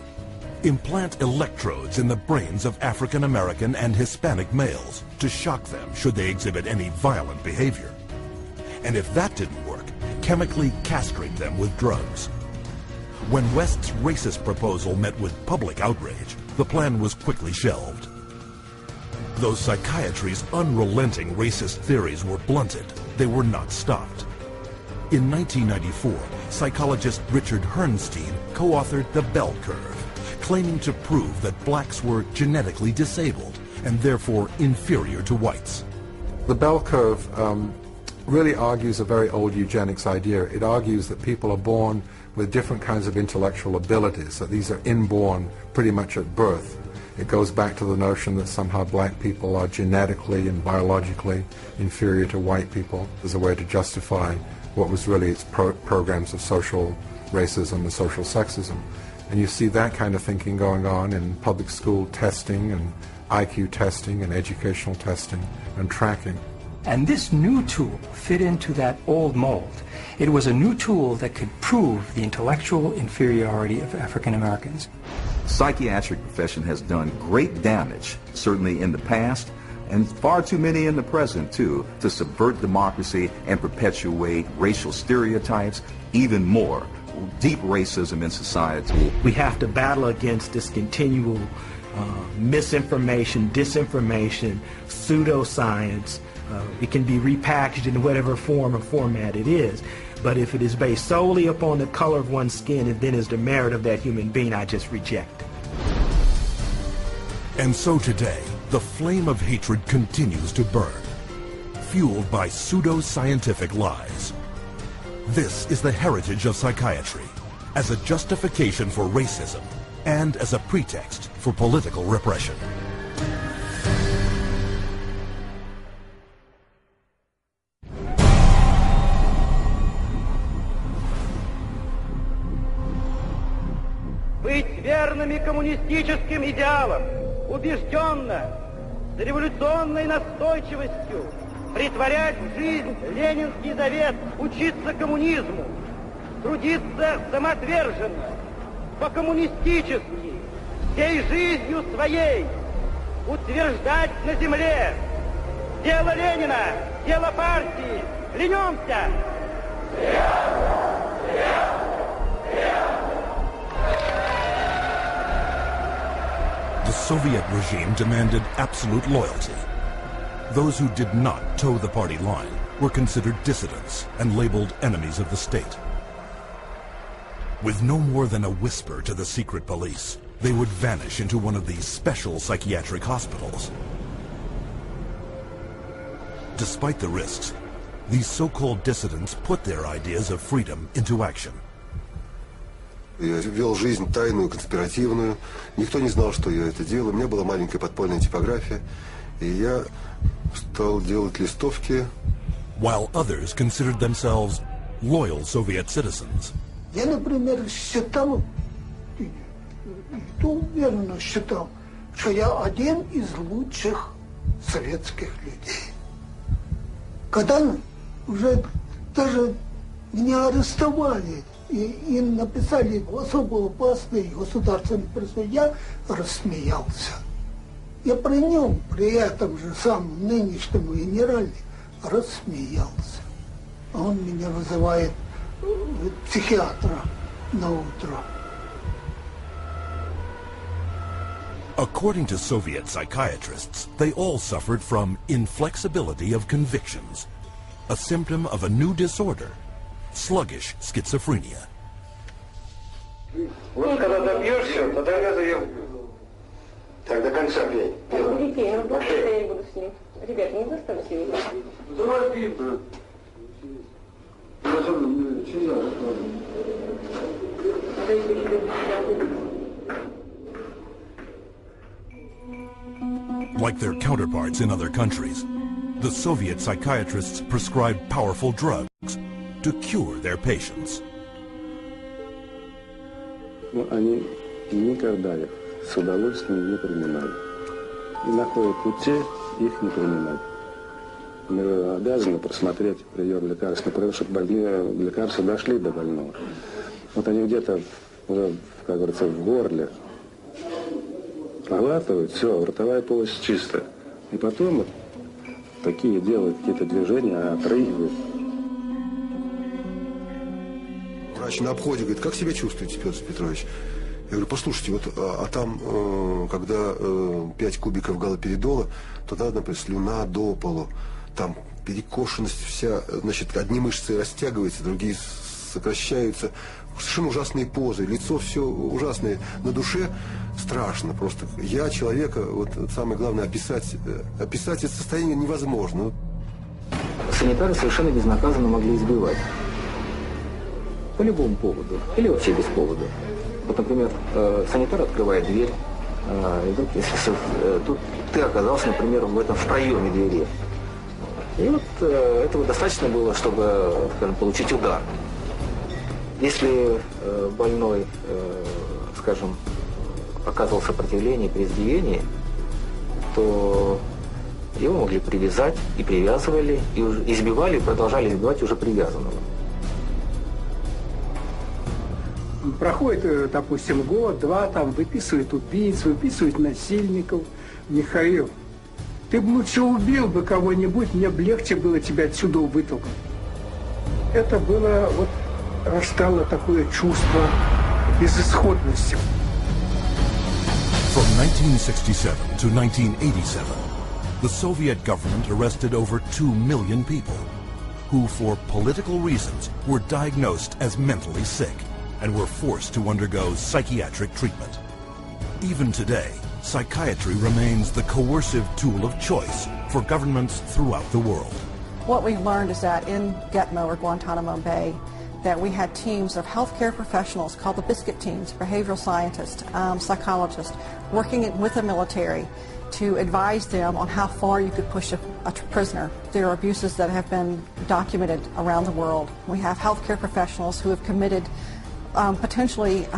implant electrodes in the brains of African American and Hispanic males to shock them should they exhibit any violent behavior. And if that didn't work, chemically castrate them with drugs. When West's racist proposal met with public outrage, the plan was quickly shelved. Though psychiatry's unrelenting racist theories were blunted, they were not stopped. In 1994, psychologist Richard Herrnstein co-authored The Bell Curve, claiming to prove that blacks were genetically disabled and therefore inferior to whites. The Bell Curve really argues a very old eugenics idea. It argues that people are born with different kinds of intellectual abilities, that these are inborn pretty much at birth. It goes back to the notion that somehow black people are genetically and biologically inferior to white people as a way to justify what was really its programs of social racism and social sexism. And you see that kind of thinking going on in public school testing and IQ testing and educational testing and tracking. And this new tool fit into that old mold. It was a new tool that could prove the intellectual inferiority of African Americans. Psychiatric profession has done great damage, certainly in the past, and far too many in the present too, to subvert democracy and perpetuate racial stereotypes, even more, deep racism in society. We have to battle against this continual misinformation, disinformation, pseudoscience. It can be repackaged in whatever form or format it is, but if it is based solely upon the color of one's skin and then is the merit of that human being, I just reject it. And so today, the flame of hatred continues to burn, fueled by pseudo-scientific lies. This is the heritage of psychiatry, as a justification for racism and as a pretext for political repression. Быть верными коммунистическим идеалам, убежденно, с революционной настойчивостью, претворять в жизнь ленинский завет, учиться коммунизму, трудиться самоотверженно, по-коммунистически, всей жизнью своей, утверждать на земле дело Ленина, дело партии, клянемся! The Soviet regime demanded absolute loyalty. Those who did not toe the party line were considered dissidents and labeled enemies of the state. With no more than a whisper to the secret police, they would vanish into one of these special psychiatric hospitals. Despite the risks, these so-called dissidents put their ideas of freedom into action. Я вел жизнь тайную, конспиративную. Никто не знал, что я это делаю. У меня была маленькая подпольная типография, и я стал делать листовки. While others considered themselves loyal Soviet citizens. Я, например, считал, и уверенно считал, что я один из лучших советских людей. Когда уже даже меня арестовали и написали особо опасный государственный преступ, я рассмеялся. Я при нем, при этом же самом нынешнем генерале, рассмеялся. А он меня вызывает психиатра на утро. According to Soviet psychiatrists, they all suffered from inflexibility of convictions, a symptom of a new disorder, sluggish Вот когда добьешься, тогда я заявлю. Так, до конца пей. Детей, ну, просто я буду с ним. Ребят, не заставьте его. Like their counterparts in other countries, the Soviet psychiatrists prescribed powerful drugs to cure their patients. Но они никогда их с удовольствием не принимали. И находят пути их не принимать. Мы обязаны просмотреть прием лекарств, например, чтобы больные лекарства дошли до больного. Вот они где-то уже, как говорится, в горле проглатывают, все, ротовая полость чистая. И потом вот такие делают какие-то движения, отрыгивают. Врач на обходе говорит, как себя чувствуете, Петр Петрович? Я говорю, послушайте, вот, а там, когда 5 кубиков галоперидола, то надо, например, слюна до полу, там перекошенность вся, значит, одни мышцы растягиваются, другие сокращаются, совершенно ужасные позы, лицо все ужасное, на душе страшно просто. Я человека, вот самое главное, описать это состояние невозможно. Санитары совершенно безнаказанно могли избивать. По любому поводу. Или вообще без повода. Вот, например, санитар открывает дверь, и тут, если тут ты оказался, например, в проеме двери. И вот этого достаточно было, чтобы, скажем, получить удар. Если больной, скажем, оказывал сопротивление при избиении, то его могли привязать, и привязывали, и избивали, и продолжали избивать уже привязанного. Проходит, допустим, год-два, там выписывают убийц, выписывают насильников. Михаил, ты бы лучше убил бы кого-нибудь, мне бы легче было тебя отсюда вытолкнуть. Это было, вот, растало такое чувство безысходности. From 1967 to 1987, the Soviet government arrested over 2 million people who, for political reasons, were diagnosed as mentally sick and were forced to undergo psychiatric treatment. Even today, psychiatry remains the coercive tool of choice for governments throughout the world. What we've learned is that in Gitmo or Guantanamo Bay, that we had teams of healthcare professionals called the biscuit teams, behavioral scientists, psychologists, working with the military to advise them on how far you could push a prisoner. There are abuses that have been documented around the world. We have healthcare professionals who have committed potentially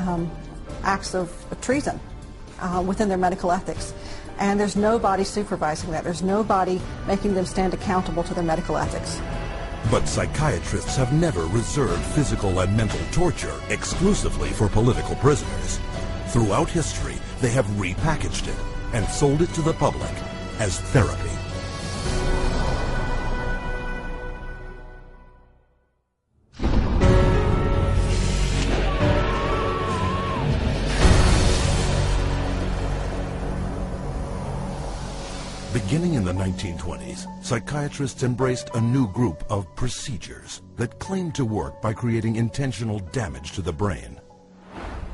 acts of treason within their medical ethics. And there's nobody supervising that. There's nobody making them stand accountable to their medical ethics. But psychiatrists have never reserved physical and mental torture exclusively for political prisoners. Throughout history, they have repackaged it and sold it to the public as therapy. Beginning in the 1920s, psychiatrists embraced a new group of procedures that claimed to work by creating intentional damage to the brain.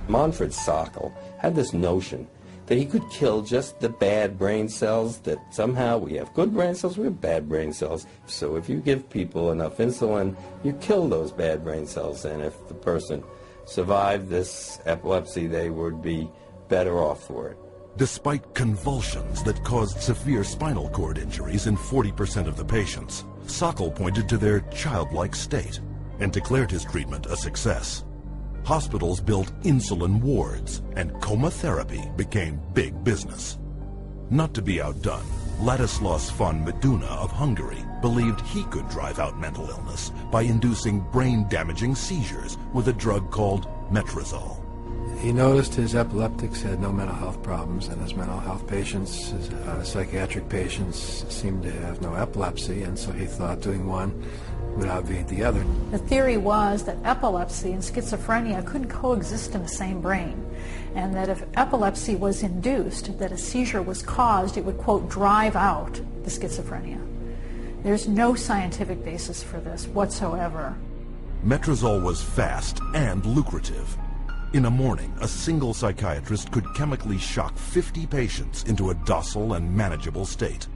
Manfred Sokal had this notion that he could kill just the bad brain cells, that somehow we have good brain cells, we have bad brain cells. So if you give people enough insulin, you kill those bad brain cells, and if the person survived this epilepsy, they would be better off for it. Despite convulsions that caused severe spinal cord injuries in 40% of the patients, Sokal pointed to their childlike state and declared his treatment a success. Hospitals built insulin wards, and coma therapy became big business. Not to be outdone, Ladislaus von Meduna of Hungary believed he could drive out mental illness by inducing brain-damaging seizures with a drug called metrazole. He noticed his epileptics had no mental health problems, and his mental health patients, his psychiatric patients, seemed to have no epilepsy, and so he thought doing one would obviate the other. The theory was that epilepsy and schizophrenia couldn't coexist in the same brain, and that if epilepsy was induced, that a seizure was caused, it would, quote, drive out the schizophrenia. There's no scientific basis for this whatsoever. Metrazole was fast and lucrative. In a morning, a single psychiatrist could chemically shock 50 patients into a docile and manageable state.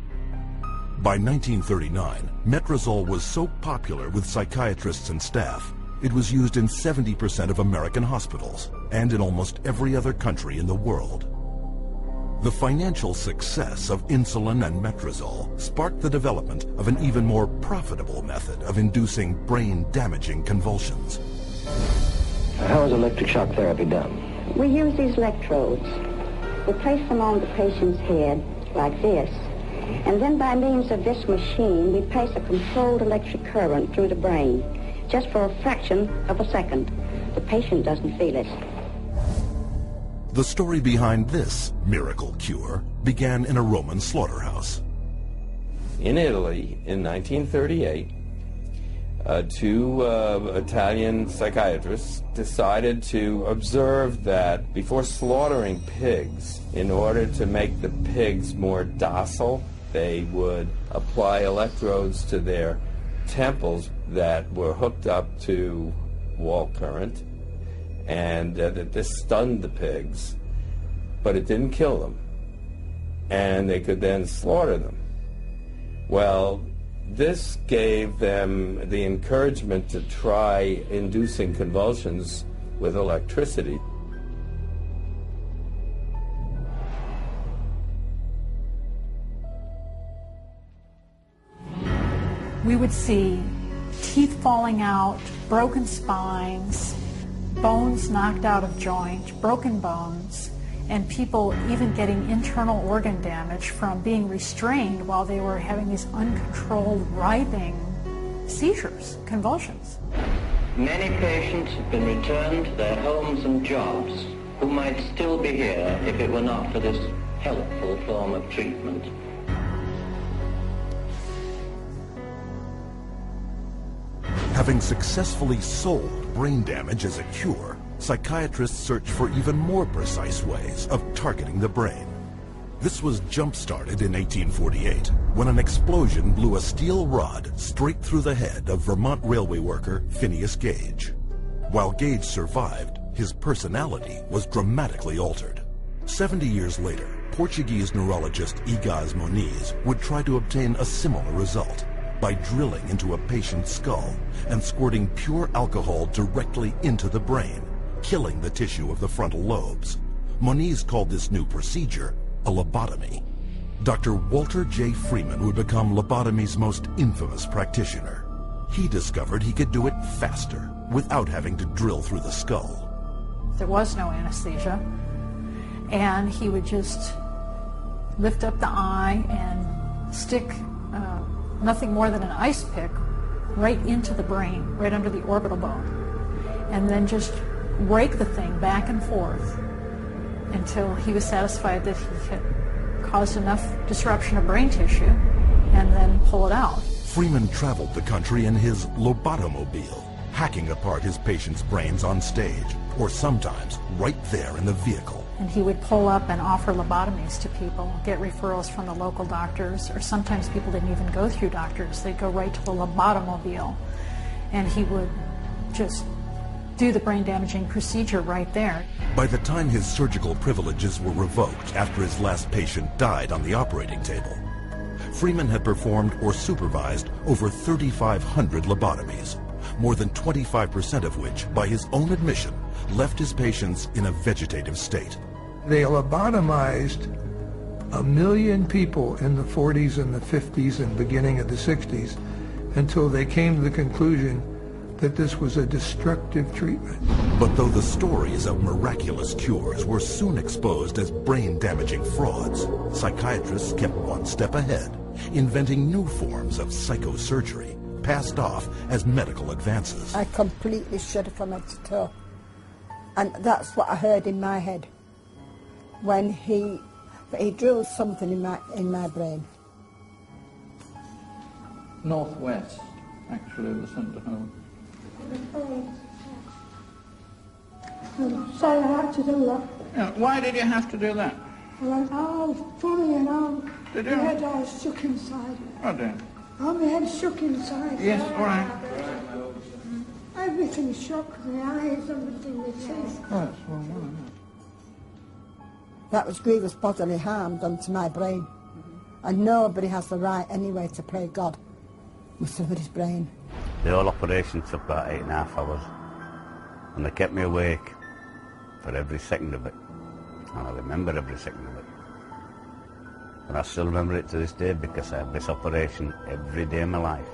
By 1939, metrazole was so popular with psychiatrists and staff, it was used in 70% of American hospitals and in almost every other country in the world. The financial success of insulin and metrazole sparked the development of an even more profitable method of inducing brain-damaging convulsions. How is electric shock therapy done? We use these electrodes. We place them on the patient's head like this, and then by means of this machine, we pass a controlled electric current through the brain, just for a fraction of a second. The patient doesn't feel it. The story behind this miracle cure began in a Roman slaughterhouse. In Italy, in 1938, two Italian psychiatrists decided to observe that before slaughtering pigs, in order to make the pigs more docile, they would apply electrodes to their temples that were hooked up to wall current, and that this stunned the pigs, but it didn't kill them, and they could then slaughter them. Well, this gave them the encouragement to try inducing convulsions with electricity. We would see teeth falling out, broken spines, bones knocked out of joint, broken bones, and people even getting internal organ damage from being restrained while they were having these uncontrolled writhing seizures, convulsions. Many patients have been returned to their homes and jobs who might still be here if it were not for this helpful form of treatment. Having successfully sold brain damage as a cure, psychiatrists search for even more precise ways of targeting the brain. This was jump-started in 1848 when an explosion blew a steel rod straight through the head of Vermont railway worker Phineas Gage. While Gage survived, his personality was dramatically altered. 70 years later, Portuguese neurologist Igaz Moniz would try to obtain a similar result by drilling into a patient's skull and squirting pure alcohol directly into the brain, killing the tissue of the frontal lobes. Moniz called this new procedure a lobotomy. Dr. Walter J. Freeman would become lobotomy's most infamous practitioner. He discovered he could do it faster without having to drill through the skull. There was no anesthesia, and he would just lift up the eye and stick nothing more than an ice pick right into the brain, right under the orbital bone, and then just rake the thing back and forth until he was satisfied that he had caused enough disruption of brain tissue, and then pull it out. Freeman traveled the country in his lobotomobile, hacking apart his patients' brains on stage, or sometimes right there in the vehicle. And he would pull up and offer lobotomies to people, get referrals from the local doctors, or sometimes people didn't even go through doctors. They'd go right to the lobotomobile, and he would just do the brain-damaging procedure right there. By the time his surgical privileges were revoked after his last patient died on the operating table, Freeman had performed or supervised over 3,500 lobotomies, more than 25% of which, by his own admission, left his patients in a vegetative state. They lobotomized 1 million people in the 40s and the 50s and beginning of the 60s until they came to the conclusion that this was a destructive treatment. But though the stories of miraculous cures were soon exposed as brain-damaging frauds, psychiatrists kept one step ahead, inventing new forms of psychosurgery, passed off as medical advances. I completely shudder from head to toe. And that's what I heard in my head when he drilled something in my brain. Northwest, actually, the centre home. So I had to do that. Yeah, why did you have to do that? I went, oh, funny, and Did my you? head all shook inside. Oh dear. Oh, my head shook inside. Yes, all right. Every everything's shut because the eyes, everything they see. That was grievous bodily harm done to my brain. And nobody has the right anyway to play God with somebody's brain. The whole operation took about 8.5 hours. And they kept me awake for every second of it. And I remember every second of it. And I still remember it to this day because I have this operation every day of my life.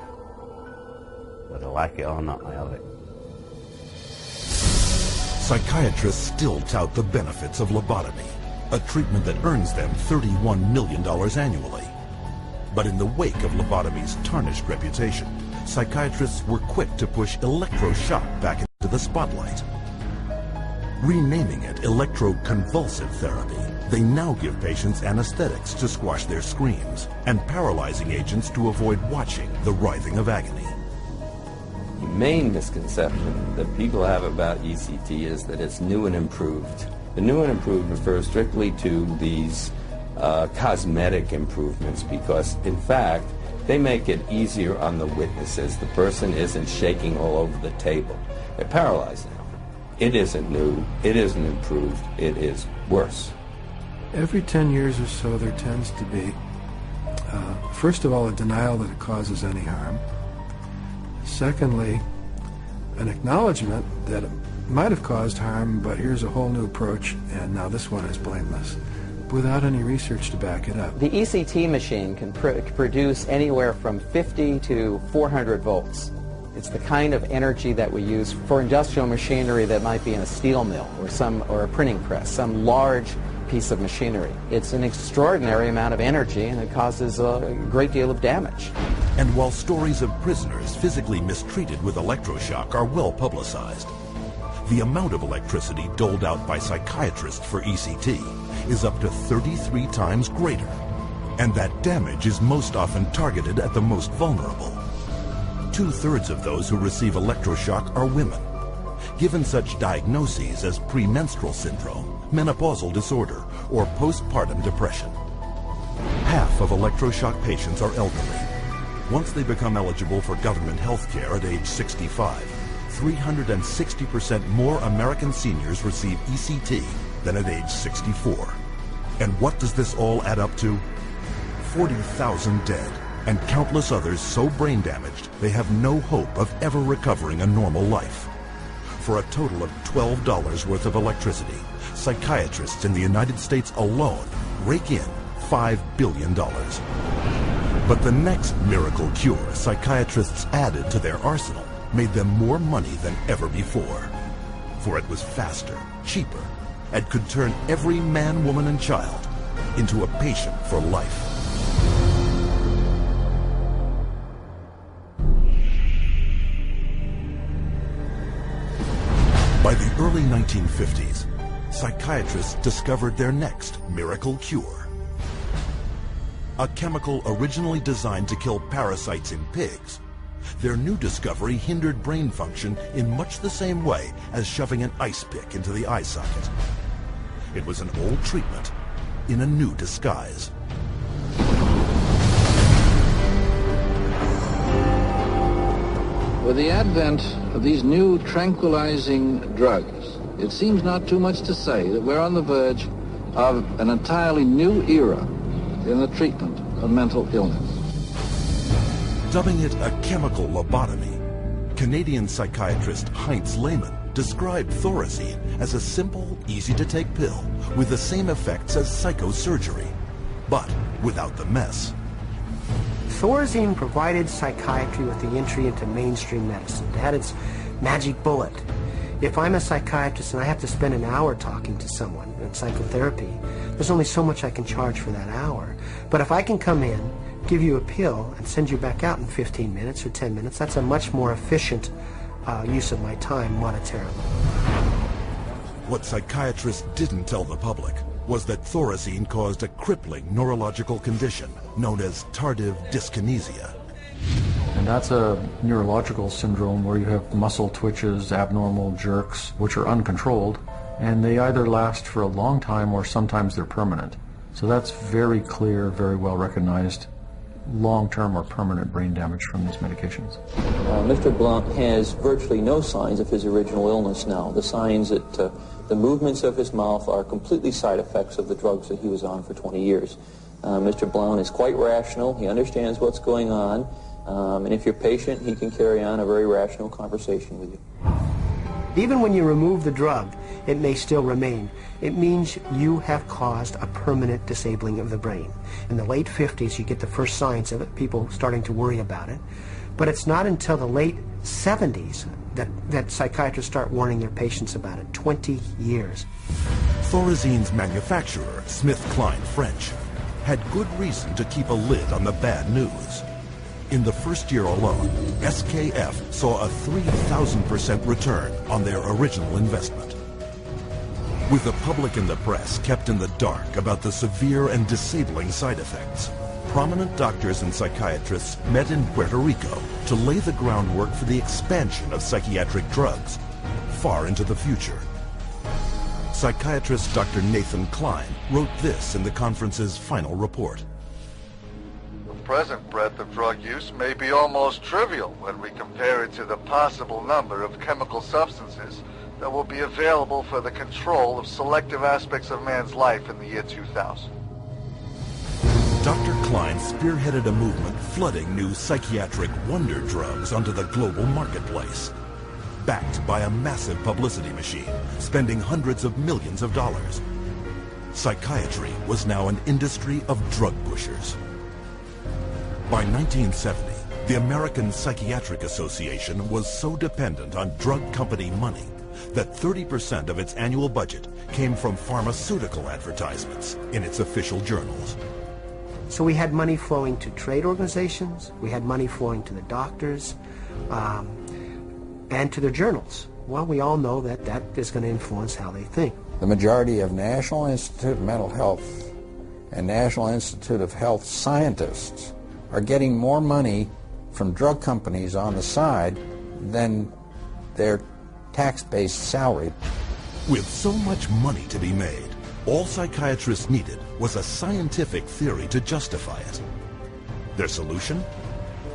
Whether I like it or not, I have it. Psychiatrists still tout the benefits of lobotomy, a treatment that earns them $31 million annually. But in the wake of lobotomy's tarnished reputation, psychiatrists were quick to push electroshock back into the spotlight. Renaming it electroconvulsive therapy, they now give patients anesthetics to squash their screams and paralyzing agents to avoid watching the writhing of agony. The main misconception that people have about ECT is that it's new and improved. The new and improved refers strictly to these cosmetic improvements because, in fact, they make it easier on the witnesses. The person isn't shaking all over the table. They're paralyzed now. It isn't new. It isn't improved. It is worse. Every 10 years or so, there tends to be, first of all, a denial that it causes any harm. Secondly, an acknowledgement that it might have caused harm, but here's a whole new approach, and now this one is blameless, without any research to back it up. The ECT machine can produce anywhere from 50 to 400 volts. It's the kind of energy that we use for industrial machinery that might be in a steel mill or a printing press, some large piece of machinery. It's an extraordinary amount of energy, and it causes a great deal of damage. And while stories of prisoners physically mistreated with electroshock are well publicized, the amount of electricity doled out by psychiatrists for ECT is up to 33 times greater. And that damage is most often targeted at the most vulnerable. 2/3 of those who receive electroshock are women. Given such diagnoses as premenstrual syndrome, menopausal disorder, or postpartum depression. Half of electroshock patients are elderly. Once they become eligible for government health care at age 65, 360% more American seniors receive ECT than at age 64. And what does this all add up to? 40,000 dead, and countless others so brain damaged they have no hope of ever recovering a normal life. For a total of $12 worth of electricity, psychiatrists in the United States alone rake in $5 billion. But the next miracle cure psychiatrists added to their arsenal made them more money than ever before. For it was faster, cheaper, and could turn every man, woman, and child into a patient for life. By the early 1950s, psychiatrists discovered their next miracle cure. A chemical originally designed to kill parasites in pigs, their new discovery hindered brain function in much the same way as shoving an ice pick into the eye socket. It was an old treatment in a new disguise. With the advent of these new tranquilizing drugs, it seems not too much to say that we're on the verge of an entirely new era in the treatment of mental illness. Dubbing it a chemical lobotomy, Canadian psychiatrist Heinz Lehmann described thorazine as a simple, easy-to-take pill with the same effects as psychosurgery, but without the mess. Thorazine provided psychiatry with the entry into mainstream medicine. It had its magic bullet. If I'm a psychiatrist and I have to spend an hour talking to someone in psychotherapy, there's only so much I can charge for that hour. But if I can come in, give you a pill, and send you back out in 15 minutes or 10 minutes, that's a much more efficient use of my time monetarily. What psychiatrists didn't tell the public was that thorazine caused a crippling neurological condition known as tardive dyskinesia. And that's a neurological syndrome where you have muscle twitches, abnormal jerks, which are uncontrolled, and they either last for a long time or sometimes they're permanent. So that's very clear, very well recognized long-term or permanent brain damage from these medications. Mr. Blount has virtually no signs of his original illness now. The signs that the movements of his mouth are completely side effects of the drugs that he was on for 20 years. Mr. Blount is quite rational. He understands what's going on. And if you're patient, he can carry on a very rational conversation with you. Even when you remove the drug, it may still remain. It means you have caused a permanent disabling of the brain. In the late 50s, you get the first signs of it, people starting to worry about it. But it's not until the late 70s that psychiatrists start warning their patients about it. 20 years. Thorazine's manufacturer, SmithKline French, had good reason to keep a lid on the bad news. In the first year alone, SKF saw a 3,000% return on their original investment. With the public and the press kept in the dark about the severe and disabling side effects, prominent doctors and psychiatrists met in Puerto Rico to lay the groundwork for the expansion of psychiatric drugs far into the future. Psychiatrist Dr. Nathan Klein wrote this in the conference's final report. The present breadth of drug use may be almost trivial when we compare it to the possible number of chemical substances that will be available for the control of selective aspects of man's life in the year 2000. Dr. Klein spearheaded a movement flooding new psychiatric wonder drugs onto the global marketplace, backed by a massive publicity machine, spending hundreds of millions of dollars. Psychiatry was now an industry of drug pushers. By 1970, the American Psychiatric Association was so dependent on drug company money that 30% of its annual budget came from pharmaceutical advertisements in its official journals. So we had money flowing to trade organizations, we had money flowing to the doctors, and to their journals. Well, we all know that that is going to influence how they think. The majority of National Institute of Mental Health and National Institute of Health scientists are getting more money from drug companies on the side than their tax-based salary. With so much money to be made, all psychiatrists needed was a scientific theory to justify it. Their solution?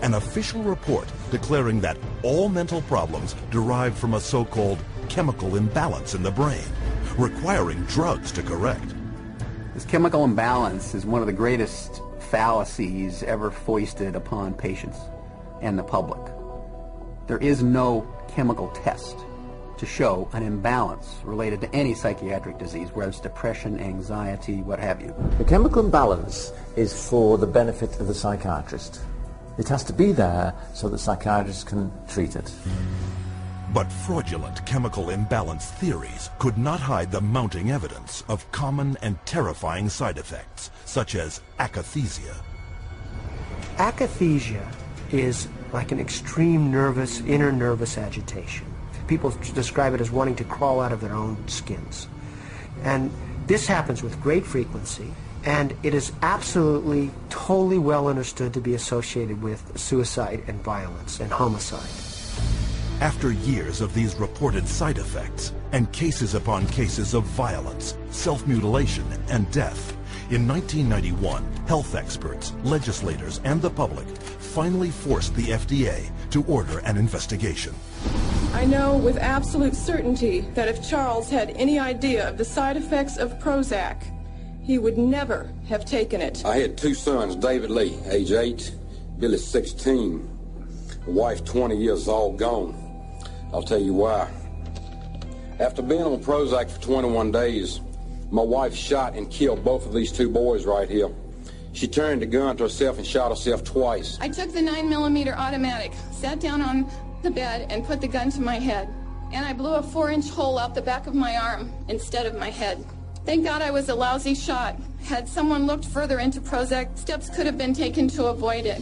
An official report declaring that all mental problems derive from a so-called chemical imbalance in the brain, requiring drugs to correct. This chemical imbalance is one of the greatest fallacies ever foisted upon patients and the public. There is no chemical test to show an imbalance related to any psychiatric disease, whether it's depression, anxiety, what have you. The chemical imbalance is for the benefit of the psychiatrist. It has to be there so that psychiatrists can treat it. But fraudulent chemical imbalance theories could not hide the mounting evidence of common and terrifying side effects, such as akathisia. Akathisia is like an extreme inner nervous agitation. People describe it as wanting to crawl out of their own skins. And this happens with great frequency, and it is absolutely, totally well understood to be associated with suicide and violence and homicide. After years of these reported side effects, and cases upon cases of violence, self-mutilation, and death, in 1991, health experts, legislators, and the public finally forced the FDA to order an investigation. I know with absolute certainty that if Charles had any idea of the side effects of Prozac, he would never have taken it. I had two sons, David Lee, age 8, Billy 16, the wife 20 years, all gone. I'll tell you why. After being on Prozac for 21 days, my wife shot and killed both of these two boys right here. She turned the gun to herself and shot herself twice. I took the 9mm automatic, sat down on the bed, and put the gun to my head. And I blew a 4-inch hole out the back of my arm instead of my head. Thank God I was a lousy shot. Had someone looked further into Prozac, steps could have been taken to avoid it.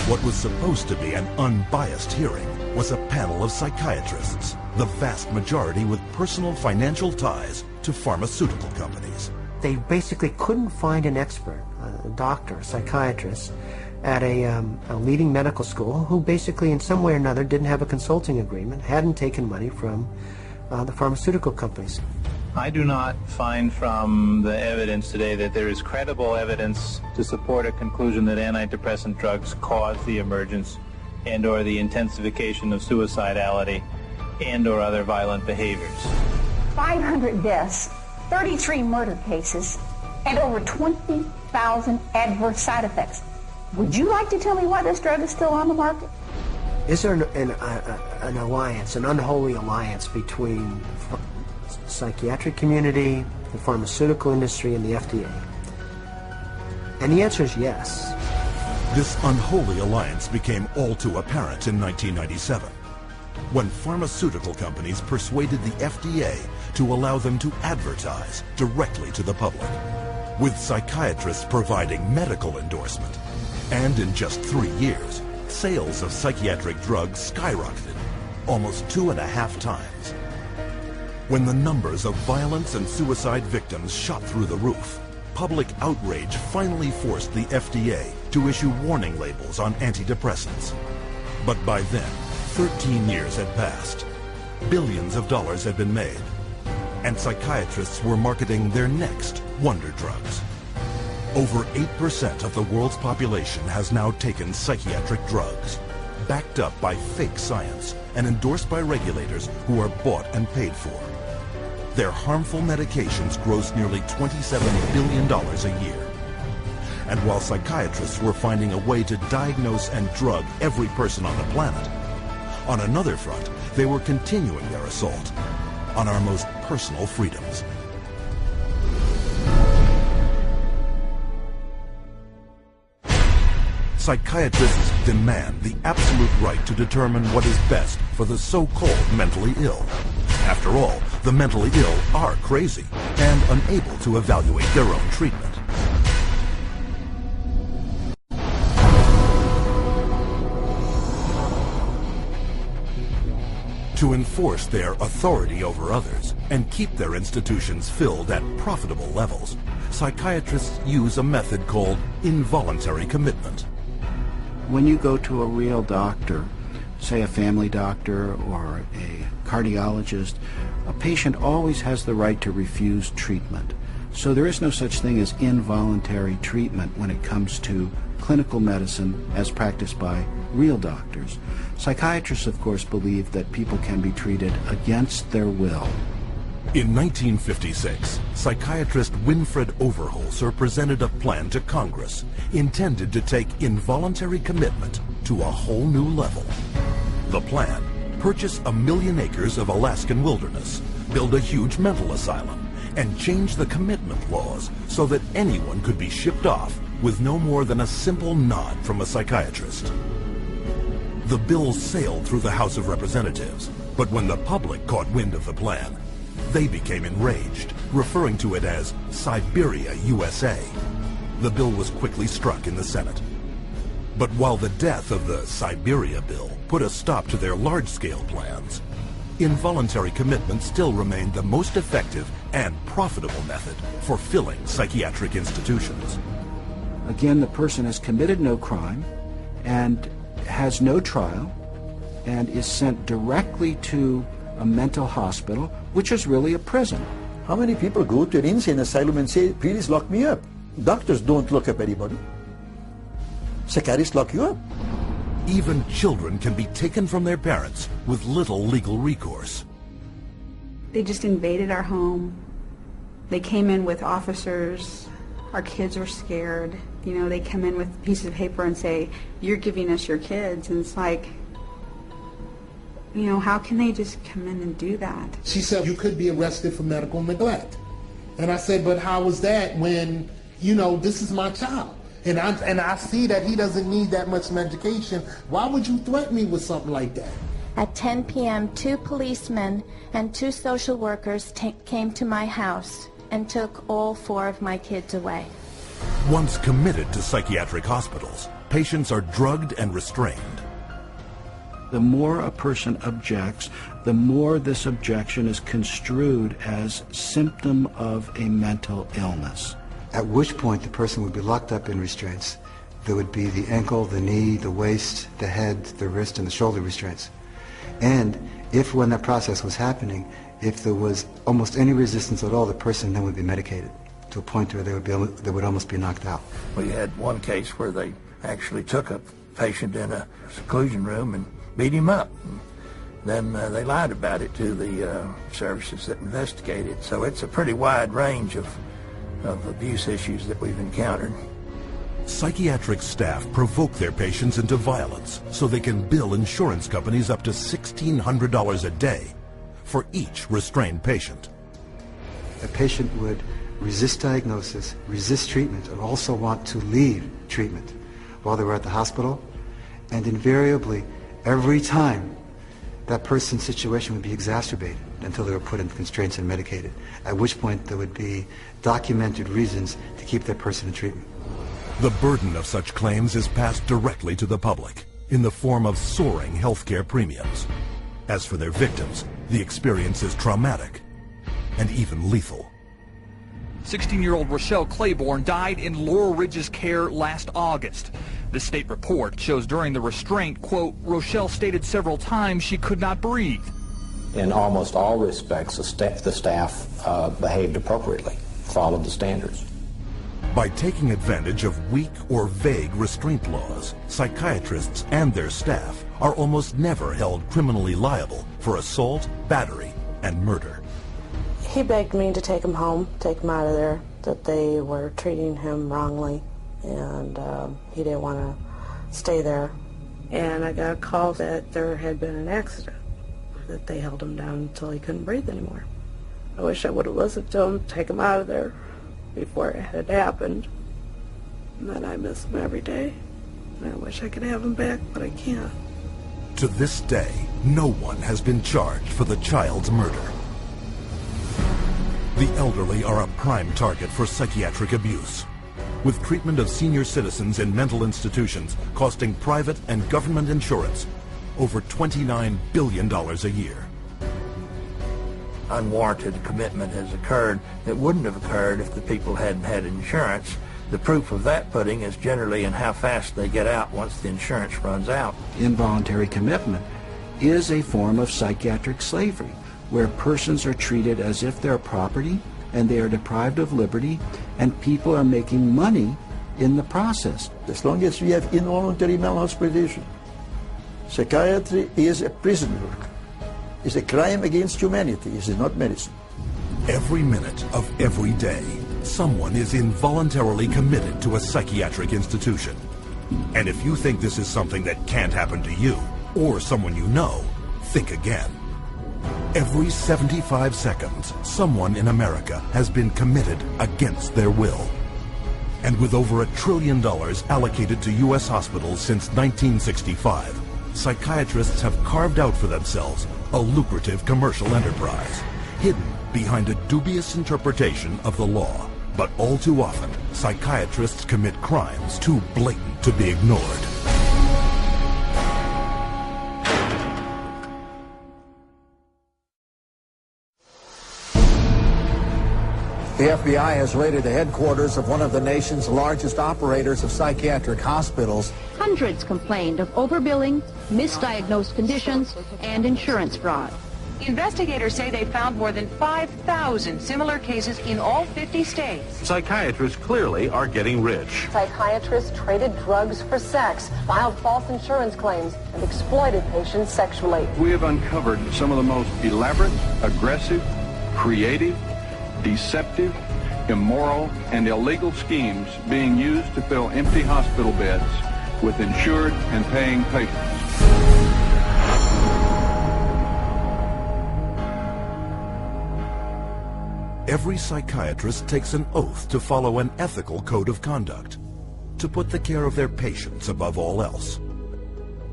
What was supposed to be an unbiased hearing was a panel of psychiatrists, the vast majority with personal financial ties to pharmaceutical companies. They basically couldn't find an expert, a doctor, a psychiatrist, at a leading medical school who basically in some way or another didn't have a consulting agreement, hadn't taken money from the pharmaceutical companies. I do not find from the evidence today that there is credible evidence to support a conclusion that antidepressant drugs cause the emergence and or the intensification of suicidality and or other violent behaviors. 500 deaths, 33 murder cases, and over 20,000 adverse side effects. Would you like to tell me why this drug is still on the market? Is there an alliance, an unholy alliance between the psychiatric community, the pharmaceutical industry, and the FDA? And the answer is yes. This unholy alliance became all too apparent in 1997, when pharmaceutical companies persuaded the FDA to allow them to advertise directly to the public, with psychiatrists providing medical endorsement. And in just 3 years, sales of psychiatric drugs skyrocketed, almost 2.5 times. When the numbers of violence and suicide victims shot through the roof, public outrage finally forced the FDA to issue warning labels on antidepressants. But by then, 13 years had passed, billions of dollars had been made, and psychiatrists were marketing their next wonder drugs. Over 8% of the world's population has now taken psychiatric drugs, backed up by fake science and endorsed by regulators who are bought and paid for. Their harmful medications gross nearly $27 billion a year. And while psychiatrists were finding a way to diagnose and drug every person on the planet, on another front, they were continuing their assault on our most personal freedoms. Psychiatrists demand the absolute right to determine what is best for the so-called mentally ill. After all, the mentally ill are crazy and unable to evaluate their own treatment. To enforce their authority over others and keep their institutions filled at profitable levels, psychiatrists use a method called involuntary commitment. When you go to a real doctor, say a family doctor or a cardiologist, a patient always has the right to refuse treatment. So there is no such thing as involuntary treatment when it comes to clinical medicine as practiced by real doctors. Psychiatrists, of course, believe that people can be treated against their will. In 1956, psychiatrist Winfred Overholser presented a plan to Congress intended to take involuntary commitment to a whole new level. The plan: purchase 1 million acres of Alaskan wilderness, build a huge mental asylum, and change the commitment laws so that anyone could be shipped off with no more than a simple nod from a psychiatrist. The bill sailed through the House of Representatives, but when the public caught wind of the plan, they became enraged, referring to it as Siberia, USA. The bill was quickly struck in the Senate. But while the death of the Siberia bill put a stop to their large-scale plans, involuntary commitment still remained the most effective and profitable method for filling psychiatric institutions. Again, the person has committed no crime and has no trial and is sent directly to a mental hospital, which is really a prison. How many people go to an insane asylum and say, please lock me up? Doctors don't lock up anybody. Psychiatrists lock you up. Even children can be taken from their parents with little legal recourse. They just invaded our home. They came in with officers. Our kids were scared. You know, they come in with pieces of paper and say, you're giving us your kids. And it's like, you know, how can they just come in and do that? She said, you could be arrested for medical neglect. And I said, but how is that when, you know, this is my child? And I see that he doesn't need that much medication. Why would you threaten me with something like that? At 10 p.m., 2 policemen and 2 social workers came to my house and took all 4 of my kids away. Once committed to psychiatric hospitals, patients are drugged and restrained. The more a person objects, the more this objection is construed as symptom of a mental illness. At which point the person would be locked up in restraints. There would be the ankle, the knee, the waist, the head, the wrist, and the shoulder restraints. And if when that process was happening, if there was almost any resistance at all, the person then would be medicated to a point where they would almost be knocked out. We had one case where they actually took a patient in a seclusion room and beat him up. Then they lied about it to the services that investigated. So it's a pretty wide range of abuse issues that we've encountered. Psychiatric staff provoke their patients into violence so they can bill insurance companies up to $1,600 a day for each restrained patient. A patient would resist diagnosis, resist treatment, and also want to leave treatment while they were at the hospital. And invariably, every time, that person's situation would be exacerbated until they were put in constraints and medicated, at which point there would be documented reasons to keep that person in treatment. The burden of such claims is passed directly to the public in the form of soaring healthcare premiums. As for their victims, the experience is traumatic and even lethal. 16-year-old Rochelle Claiborne died in Laurel Ridge's care last August. The state report shows during the restraint, quote, Rochelle stated several times she could not breathe. In almost all respects, the staff behaved appropriately, followed the standards. By taking advantage of weak or vague restraint laws, psychiatrists and their staff are almost never held criminally liable for assault, battery, and murder. He begged me to take him home, take him out of there, that they were treating him wrongly, and he didn't want to stay there. And I got a call that there had been an accident, that they held him down until he couldn't breathe anymore. I wish I would have listened to him, take him out of there before it had happened. And then I miss him every day. And I wish I could have him back, but I can't. To this day, no one has been charged for the child's murder. The elderly are a prime target for psychiatric abuse, with treatment of senior citizens in mental institutions costing private and government insurance over $29 billion a year. Unwarranted commitment has occurred that wouldn't have occurred if the people hadn't had insurance. The proof of that pudding is generally in how fast they get out once the insurance runs out. Involuntary commitment is a form of psychiatric slavery, where persons are treated as if they're property and they are deprived of liberty, and people are making money in the process. As long as we have involuntary malhospitalation, psychiatry is a prison work. It's a crime against humanity. It is not medicine. Every minute of every day, someone is involuntarily committed to a psychiatric institution. And if you think this is something that can't happen to you or someone you know, think again. Every 75 seconds, someone in America has been committed against their will. And with over $1 trillion allocated to U.S. hospitals since 1965, psychiatrists have carved out for themselves a lucrative commercial enterprise, hidden behind a dubious interpretation of the law. But all too often, psychiatrists commit crimes too blatant to be ignored. The FBI has raided the headquarters of one of the nation's largest operators of psychiatric hospitals. Hundreds complained of overbilling, misdiagnosed conditions, and insurance fraud. Investigators say they found more than 5,000 similar cases in all 50 states. Psychiatrists clearly are getting rich. Psychiatrists traded drugs for sex, filed false insurance claims, and exploited patients sexually. We have uncovered some of the most elaborate, aggressive, creative, deceptive, immoral, and illegal schemes being used to fill empty hospital beds with insured and paying patients. Every psychiatrist takes an oath to follow an ethical code of conduct, to put the care of their patients above all else.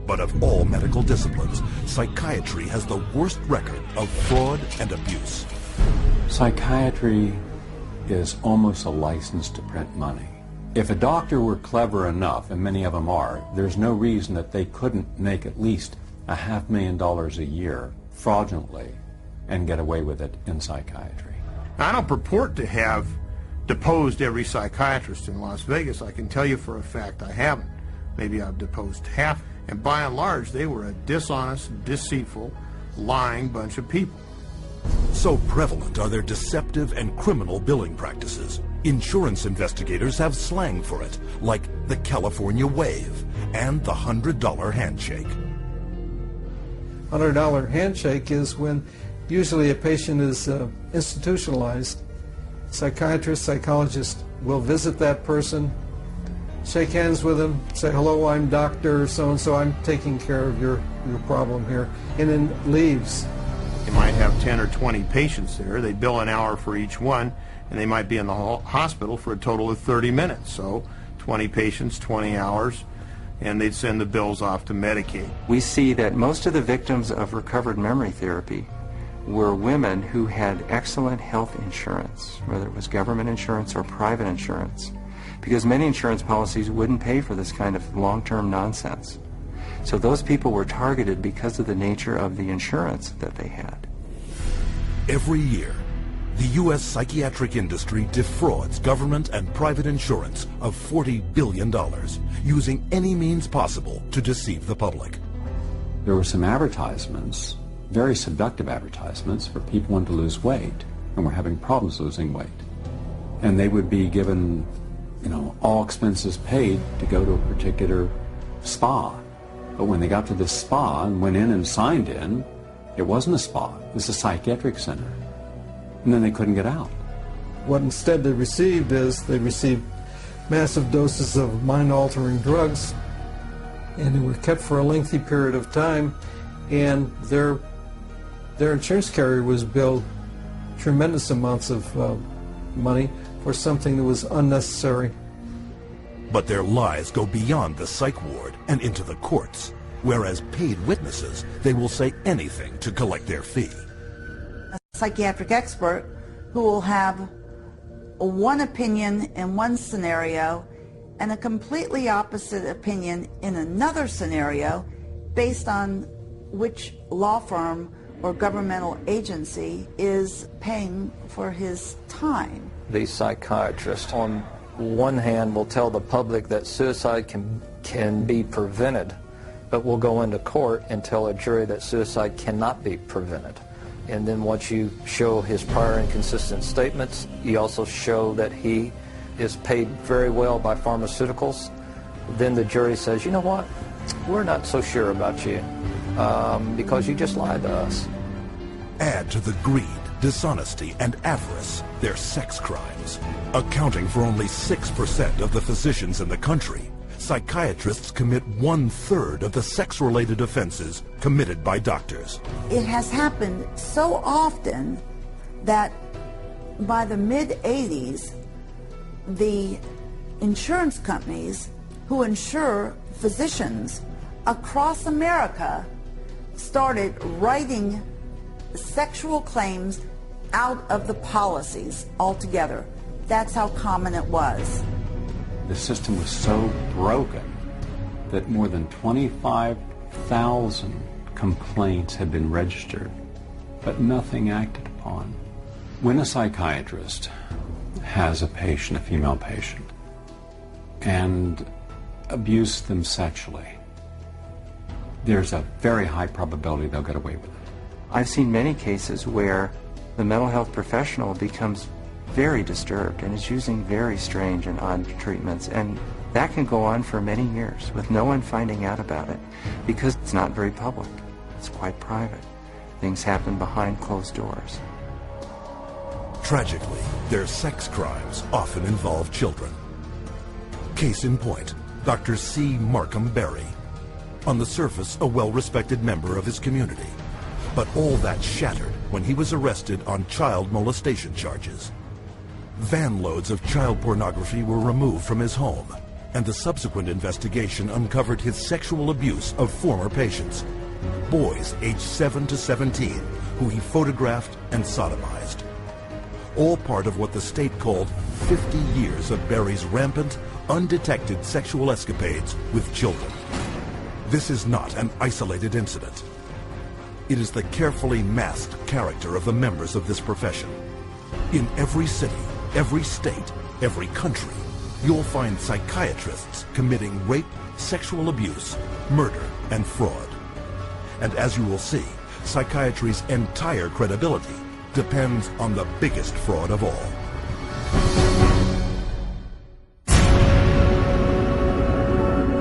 But of all medical disciplines, psychiatry has the worst record of fraud and abuse. Psychiatry is almost a license to print money. If a doctor were clever enough, and many of them are, there's no reason that they couldn't make at least $500,000 a year fraudulently and get away with it in psychiatry. I don't purport to have deposed every psychiatrist in Las Vegas. I can tell you for a fact I haven't. Maybe I've deposed half. And by and large, they were a dishonest, deceitful, lying bunch of people. So prevalent are their deceptive and criminal billing practices. Insurance investigators have slang for it, like the California wave and the $100 handshake. $100 handshake is when usually a patient is institutionalized. Psychiatrist, psychologist will visit that person, shake hands with them, say, hello, I'm Dr. So-and-so, I'm taking care of your problem here, and then leaves. They might have 10 or 20 patients there. They bill an hour for each one, and they might be in the hospital for a total of 30 minutes. So 20 patients, 20 hours, and they'd send the bills off to Medicaid. We see that most of the victims of recovered memory therapy were women who had excellent health insurance, whether it was government insurance or private insurance, because many insurance policies wouldn't pay for this kind of long-term nonsense. So those people were targeted because of the nature of the insurance that they had. Every year, the U.S. psychiatric industry defrauds government and private insurance of $40 billion, using any means possible to deceive the public. There were some advertisements, very seductive advertisements, for people wanting to lose weight and were having problems losing weight. And they would be given, all expenses paid to go to a particular spa. But when they got to this spa and went in and signed in, it wasn't a spa, it was a psychiatric center. And then they couldn't get out. What instead they received massive doses of mind-altering drugs, and they were kept for a lengthy period of time, and their insurance carrier was billed tremendous amounts of money for something that was unnecessary. But their lies go beyond the psych ward and into the courts, whereas paid witnesses, they will say anything to collect their fee. A psychiatric expert who will have one opinion in one scenario and a completely opposite opinion in another scenario based on which law firm or governmental agency is paying for his time. The psychiatrist, on one hand, will tell the public that suicide can be prevented, but will go into court and tell a jury that suicide cannot be prevented. And then once you show his prior inconsistent statements, you also show that he is paid very well by pharmaceuticals, then the jury says, you know what, we're not so sure about you because you just lied to us. Add to the greed, dishonesty, and avarice their sex crimes. Accounting for only 6% of the physicians in the country, psychiatrists commit 1/3 of the sex-related offenses committed by doctors. It has happened so often that by the mid-'80s, the insurance companies who insure physicians across America started writing sexual claims out of the policies altogether. That's how common it was. The system was so broken that more than 25,000 complaints had been registered, but nothing acted upon. When a psychiatrist has a patient, a female patient, and abuse them sexually, there's a very high probability they'll get away with it. I've seen many cases where the mental health professional becomes very disturbed and is using very strange and odd treatments, and that can go on for many years with no one finding out about it because it's not very public. It's quite private. Things happen behind closed doors. Tragically, their sex crimes often involve children. Case in point, Dr. C. Markham Berry. On the surface, a well-respected member of his community. But all that shattered when he was arrested on child molestation charges. Van loads of child pornography were removed from his home, and the subsequent investigation uncovered his sexual abuse of former patients, boys aged 7 to 17, who he photographed and sodomized. All part of what the state called 50 years of Berry's rampant, undetected sexual escapades with children. This is not an isolated incident. It is the carefully masked character of the members of this profession. In every city, every state, every country, you'll find psychiatrists committing rape, sexual abuse, murder, and fraud. And as you will see, psychiatry's entire credibility depends on the biggest fraud of all.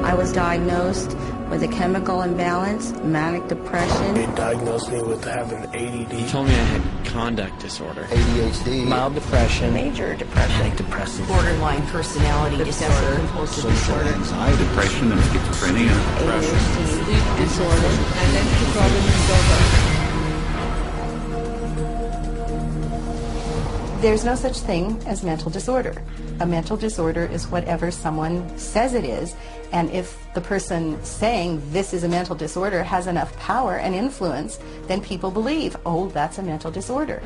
I was diagnosed with a chemical imbalance, manic depression. They diagnosed me with having ADD. They told me I had conduct disorder, ADHD, mild depression, major depression, manic depressive, borderline personality disorder, compulsive disorder, anxiety, depression, and schizophrenia, ADHD, sleep disorder, identity problem disorder. There's no such thing as mental disorder. A mental disorder is whatever someone says it is, and if the person saying this is a mental disorder has enough power and influence, then people believe, oh, that's a mental disorder.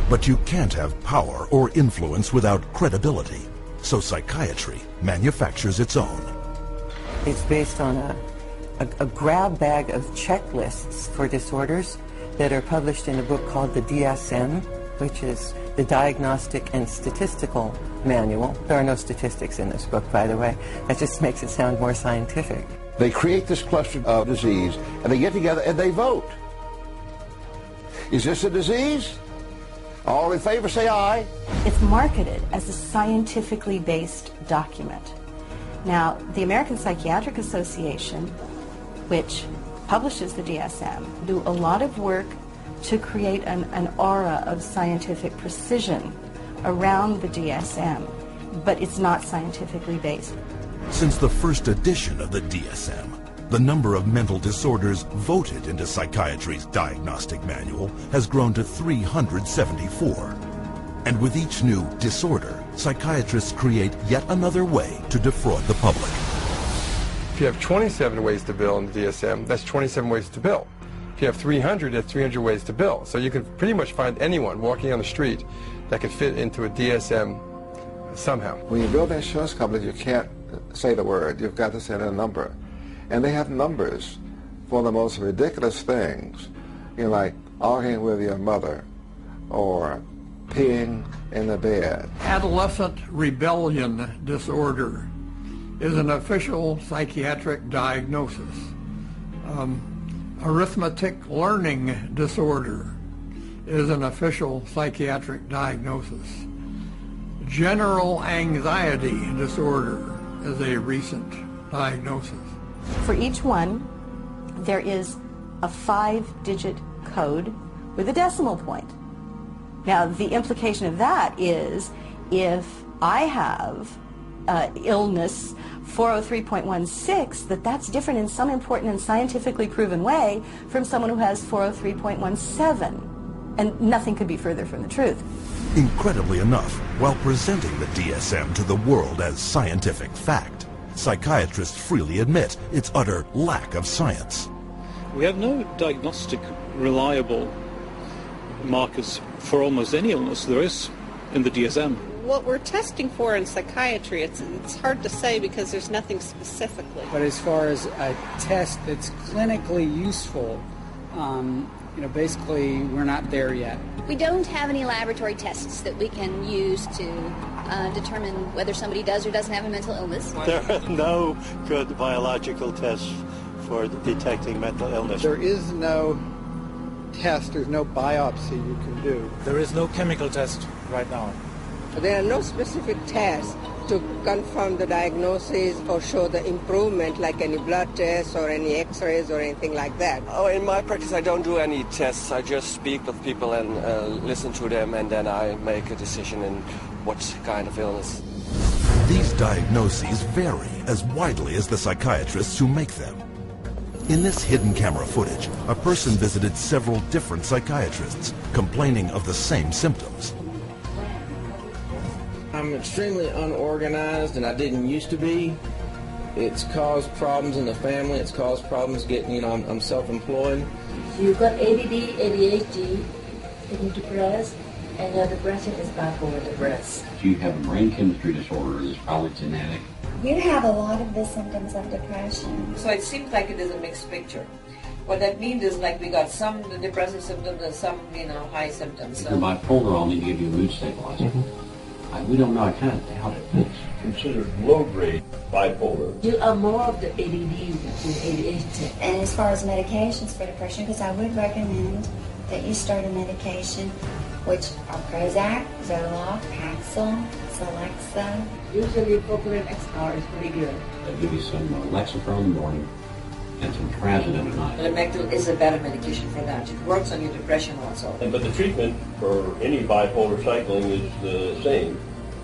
But you can't have power or influence without credibility. So psychiatry manufactures its own. It's based on a grab bag of checklists for disorders that are published in a book called the DSM, which is the Diagnostic and Statistical Manual. There are no statistics in this book, by the way. That just makes it sound more scientific. They create this cluster of disease, and they get together and they vote. Is this a disease? All in favor, say aye. It's marketed as a scientifically based document. Now, the American Psychiatric Association, which publishes the DSM, do a lot of work to create an aura of scientific precision around the DSM, but it's not scientifically based. Since the first edition of the DSM, the number of mental disorders voted into psychiatry's diagnostic manual has grown to 374. And with each new disorder, psychiatrists create yet another way to defraud the public. If you have 27 ways to bill in the DSM, that's 27 ways to bill. If you have 300, that's 300 ways to bill. So you can pretty much find anyone walking on the street that could fit into a DSM somehow. When you build an insurance company, you can't say the word. You've got to say a number. And they have numbers for the most ridiculous things, you know, like arguing with your mother or peeing in the bed. Adolescent rebellion disorder is an official psychiatric diagnosis. Arithmetic learning disorder is an official psychiatric diagnosis. General anxiety disorder is a recent diagnosis. For each one, there is a 5-digit code with a decimal point. Now, the implication of that is if I have illness 403.16, that's different in some important and scientifically proven way from someone who has 403.17. And nothing could be further from the truth. Incredibly enough, while presenting the DSM to the world as scientific fact, psychiatrists freely admit its utter lack of science. We have no diagnostic reliable markers for almost any illness there is in the DSM. What we're testing for in psychiatry, it's hard to say because there's nothing specifically. But as far as a test that's clinically useful, basically we're not there yet. We don't have any laboratory tests that we can use to determine whether somebody does or doesn't have a mental illness. There are no good biological tests for detecting mental illness. There is no test, there's no biopsy you can do. There is no chemical test right now. There are no specific tests to confirm the diagnosis or show the improvement, like any blood tests or any x-rays or anything like that. Oh, in my practice I don't do any tests. I just speak with people and listen to them, and then I make a decision in what kind of illness. These diagnoses vary as widely as the psychiatrists who make them. In this hidden camera footage, a person visited several different psychiatrists, complaining of the same symptoms. I'm extremely unorganized, and I didn't used to be. It's caused problems in the family. It's caused problems getting, I'm self-employed. You've got ADD, ADHD, you're depressed, and your depression is bipolar depressed. If you have a brain chemistry disorder, it's probably genetic. You have a lot of the symptoms of depression. So it seems like it is a mixed picture. What that means is like we got some depressive symptoms and some, high symptoms. If you're bipolar, I'll need to give you a mood stabilizer. We don't know. I kind of doubt it. It's considered low-grade bipolar. You are more of the ADD than ADHD. And as far as medications for depression, because I would recommend that you start a medication, which are Prozac, Zoloft, Paxil, Celexa. Usually Propylene XR is pretty good. I'll give you some Lexapro in the morning and some Trazodone at night. Lamictal is a better medication for that. It works on your depression also. But the treatment for any bipolar cycling is the same.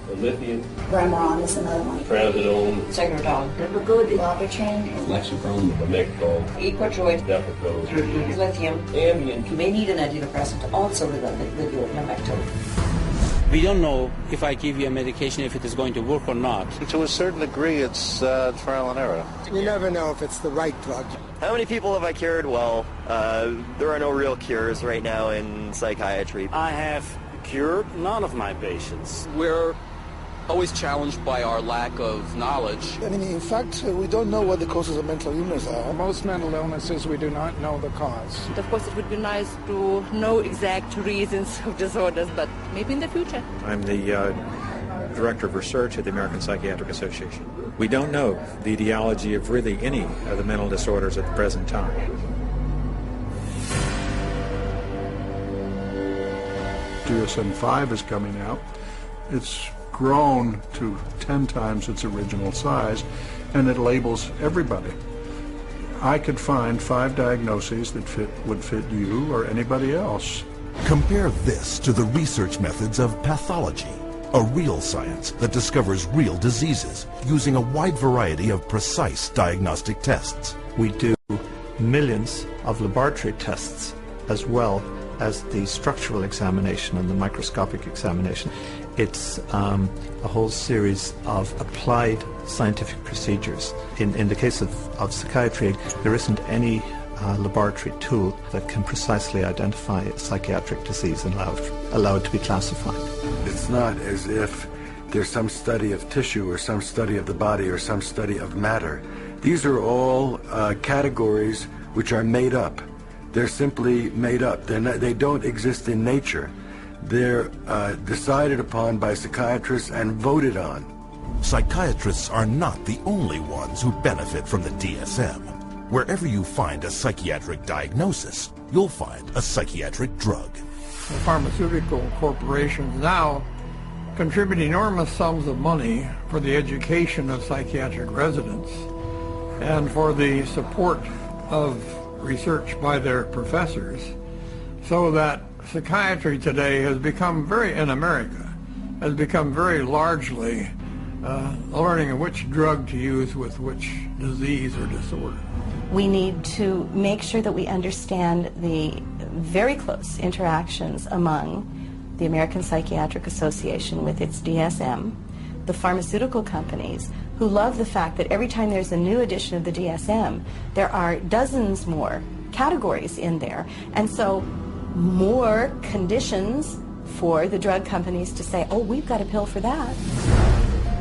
The lithium, Remeron is another one. Trazodone, Segretol, Wellbutrin, Lexapro, Lamictal, Equatroid, Depakote, lithium. Ambien. You may need an antidepressant also with your Lamictal. We don't know if I give you a medication if it is going to work or not. To a certain degree, it's trial and error. You never know if it's the right drug. How many people have I cured? Well, there are no real cures right now in psychiatry. I have cured none of my patients. We're always challenged by our lack of knowledge. I mean, in fact, we don't know what the causes of mental illness are. Most mental illnesses, we do not know the cause. Of course, it would be nice to know exact reasons of disorders, but maybe in the future. I'm the Director of Research at the American Psychiatric Association. We don't know the etiology of really any of the mental disorders at the present time. DSM-5 is coming out. It's grown to 10 times its original size, and it labels everybody. I could find 5 diagnoses that would fit you or anybody else. Compare this to the research methods of pathology, a real science that discovers real diseases using a wide variety of precise diagnostic tests. We do millions of laboratory tests as well as the structural examination and the microscopic examination. It's a whole series of applied scientific procedures. In the case of psychiatry, there isn't any laboratory tool that can precisely identify a psychiatric disease and allow it to be classified. It's not as if there's some study of tissue or some study of the body or some study of matter. These are all categories which are made up. They're simply made up. They don't exist in nature. They're decided upon by psychiatrists and voted on. Psychiatrists are not the only ones who benefit from the DSM. Wherever you find a psychiatric diagnosis, you'll find a psychiatric drug. The pharmaceutical corporations now contribute enormous sums of money for the education of psychiatric residents and for the support of research by their professors, so that psychiatry today has become in America, has become very largely learning which drug to use with which disease or disorder. We need to make sure that we understand the very close interactions among the American Psychiatric Association with its DSM, the pharmaceutical companies, who love the fact that every time there's a new edition of the DSM, there are dozens more categories in there, and so more conditions for the drug companies to say, oh, we've got a pill for that.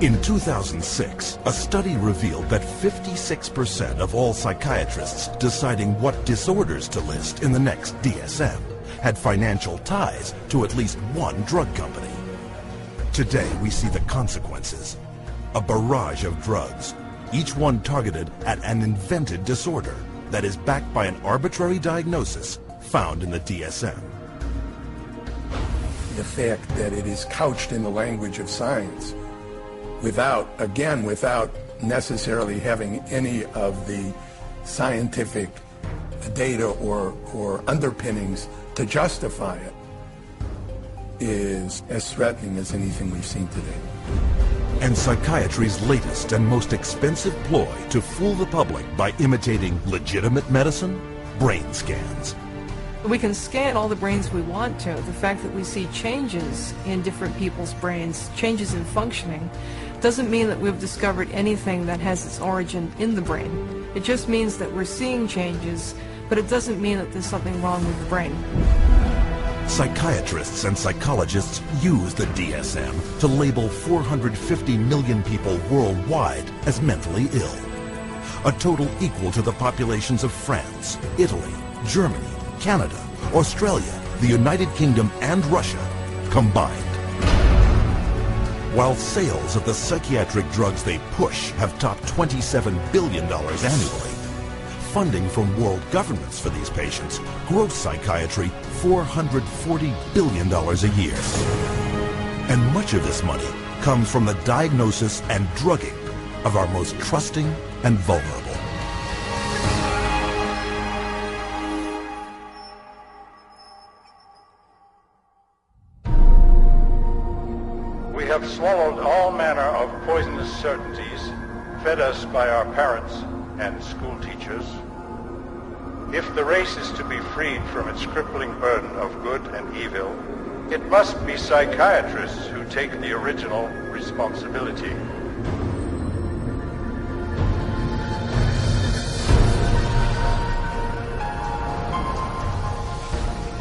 In 2006, a study revealed that 56% of all psychiatrists deciding what disorders to list in the next DSM had financial ties to at least one drug company. Today, we see the consequences. A barrage of drugs, each one targeted at an invented disorder that is backed by an arbitrary diagnosis found in the DSM. The fact that it is couched in the language of science without necessarily having any of the scientific data or underpinnings to justify it is as threatening as anything we've seen today. And psychiatry's latest and most expensive ploy to fool the public by imitating legitimate medicine? Brain scans. We can scan all the brains we want to. The fact that we see changes in different people's brains, changes in functioning, doesn't mean that we've discovered anything that has its origin in the brain. It just means that we're seeing changes, but it doesn't mean that there's something wrong with the brain. Psychiatrists and psychologists use the DSM to label 450 million people worldwide as mentally ill, a total equal to the populations of France, Italy, Germany, Canada, Australia, the United Kingdom, and Russia combined. While sales of the psychiatric drugs they push have topped $27 billion annually, funding from world governments for these patients gross psychiatry $440 billion a year. And much of this money comes from the diagnosis and drugging of our most trusting and vulnerable. We have swallowed all manner of poisonous certainties fed us by our parents and school teachers. If the race is to be freed from its crippling burden of good and evil, it must be psychiatrists who take the original responsibility.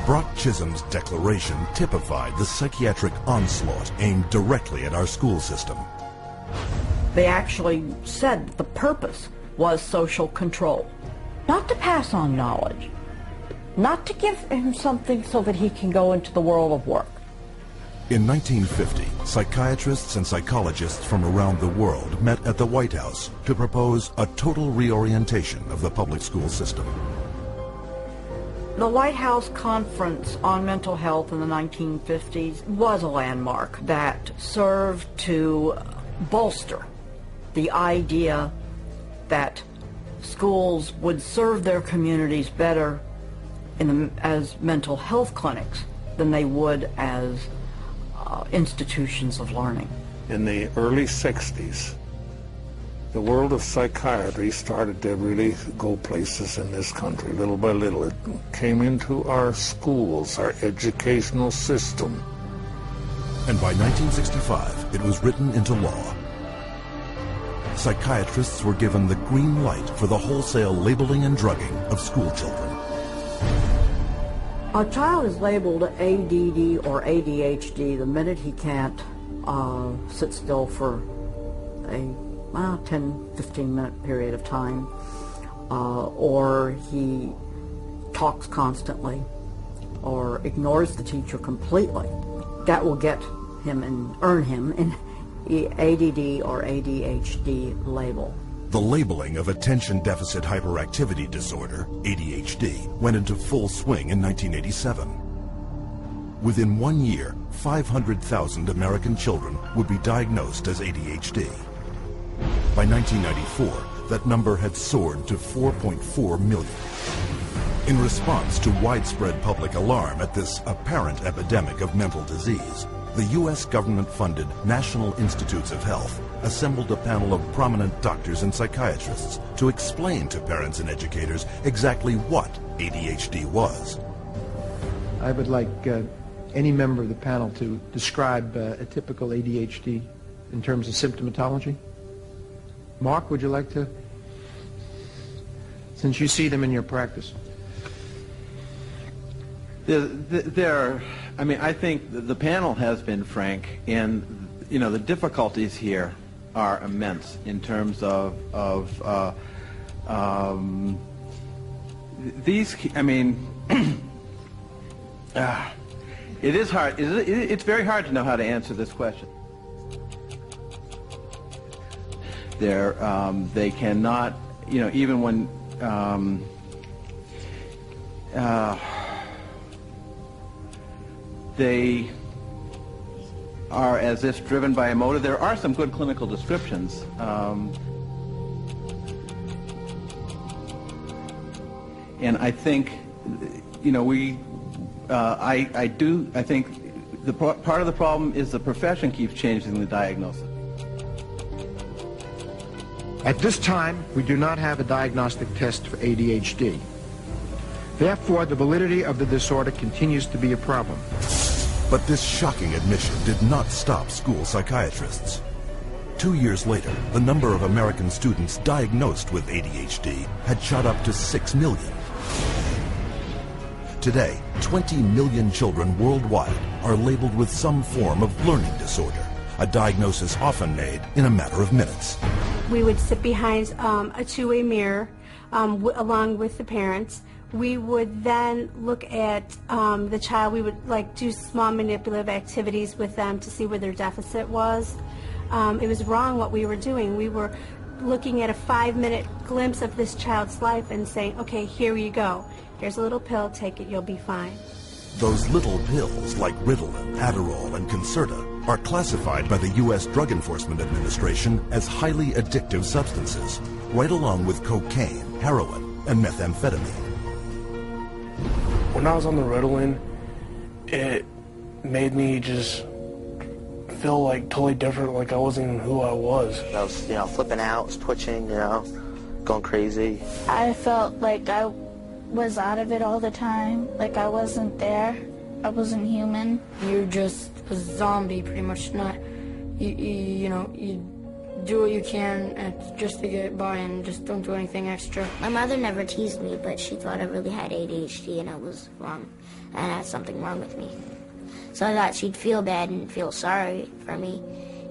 Brock Chisholm's declaration typified the psychiatric onslaught aimed directly at our school system. They actually said the purpose was social control. Not to pass on knowledge, not to give him something so that he can go into the world of work. In 1950, psychiatrists and psychologists from around the world met at the White House to propose a total reorientation of the public school system. The White House Conference on Mental Health in the 1950s was a landmark that served to bolster the idea that schools would serve their communities better as mental health clinics than they would as institutions of learning. In the early 60s, the world of psychiatry started to really go places in this country. Little by little, it came into our schools, our educational system. And by 1965, it was written into law. Psychiatrists were given the green light for the wholesale labeling and drugging of school children. A child is labeled ADD or ADHD the minute he can't sit still for a 10-15 minute period of time, or he talks constantly or ignores the teacher completely. That will get him and earn him an ADD or ADHD label. The labeling of attention deficit hyperactivity disorder, ADHD, went into full swing in 1987. Within 1 year, 500,000 American children would be diagnosed as ADHD. By 1994, that number had soared to 4.4 million. In response to widespread public alarm at this apparent epidemic of mental disease, the U.S. government-funded National Institutes of Health assembled a panel of prominent doctors and psychiatrists to explain to parents and educators exactly what ADHD was. I would like any member of the panel to describe a typical ADHD in terms of symptomatology. Mark, would you like to? Since you see them in your practice. I think the panel has been frank, and the difficulties here are immense in terms of these. It is hard. It's very hard to know how to answer this question. They cannot, even when they are as if driven by a motive. There are some good clinical descriptions. And I think, I think the part of the problem is the profession keeps changing the diagnosis. At this time, we do not have a diagnostic test for ADHD. Therefore, the validity of the disorder continues to be a problem. But this shocking admission did not stop school psychiatrists. 2 years later, the number of American students diagnosed with ADHD had shot up to 6 million. Today, 20 million children worldwide are labeled with some form of learning disorder, a diagnosis often made in a matter of minutes. We would sit behind a two-way mirror along with the parents. We would then look at the child. We would do small manipulative activities with them to see where their deficit was. It was wrong what we were doing. We were looking at a 5-minute glimpse of this child's life and saying, okay, here you go. Here's a little pill, take it, you'll be fine. Those little pills like Ritalin, Adderall, and Concerta are classified by the U.S. Drug Enforcement Administration as highly addictive substances, right along with cocaine, heroin, and methamphetamine. When I was on the Ritalin, it made me just feel totally different, like I wasn't even who I was. I was, flipping out, was twitching, going crazy. I felt like I was out of it all the time, like I wasn't there, I wasn't human. You're just a zombie, pretty much. You do what you can just to get by and just don't do anything extra. My mother never teased me, but she thought I really had ADHD and I was wrong, and I had something wrong with me. So I thought she'd feel bad and feel sorry for me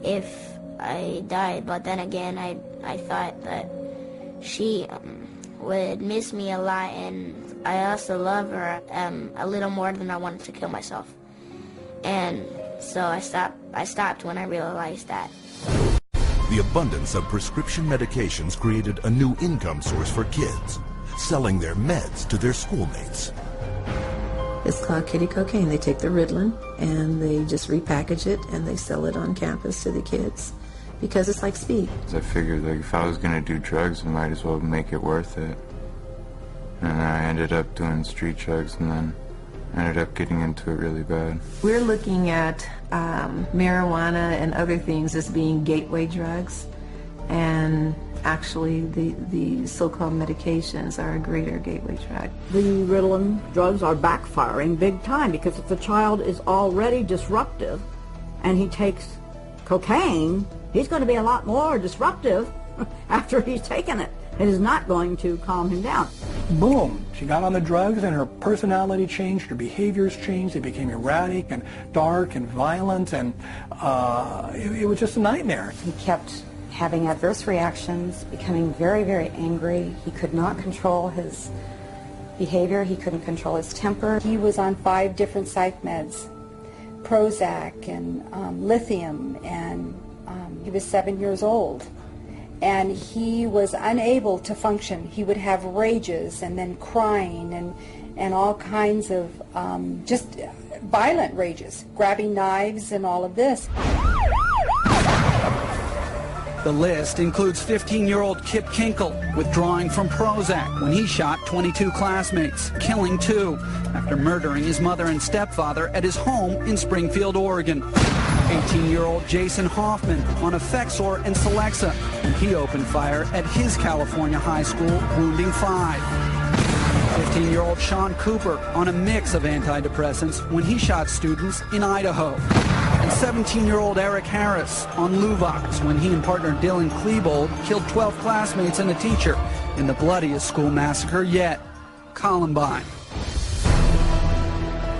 if I died, but then again, I thought that she would miss me a lot, and I also love her a little more than I wanted to kill myself. And so I stopped when I realized that. The abundance of prescription medications created a new income source for kids, selling their meds to their schoolmates. It's called kitty cocaine. They take the Ritalin and they just repackage it and they sell it on campus to the kids because it's like speed. I figured if I was going to do drugs, I might as well make it worth it. And I ended up doing street drugs and then ended up getting into it really bad. We're looking at marijuana and other things as being gateway drugs, and actually the so-called medications are a greater gateway drug. The Ritalin drugs are backfiring big time because if the child is already disruptive and he takes cocaine, he's going to be a lot more disruptive after he's taken it. It is not going to calm him down. Boom, she got on the drugs and her personality changed, her behaviors changed, they became erratic and dark and violent, and it was just a nightmare. He kept having adverse reactions, becoming very, very angry. He could not control his behavior, he couldn't control his temper. He was on 5 different psych meds, Prozac and lithium, and he was 7 years old. And he was unable to function. He would have rages and then crying and all kinds of just violent rages, grabbing knives and all of this. The list includes 15-year-old Kip Kinkle withdrawing from Prozac when he shot 22 classmates, killing 2 after murdering his mother and stepfather at his home in Springfield, Oregon. 18-year-old Jason Hoffman on Effexor and Celexa when he opened fire at his California high school, wounding 5. 15-year-old Sean Cooper on a mix of antidepressants when he shot students in Idaho. And 17-year-old Eric Harris on Luvox when he and partner Dylan Klebold killed 12 classmates and a teacher in the bloodiest school massacre yet, Columbine.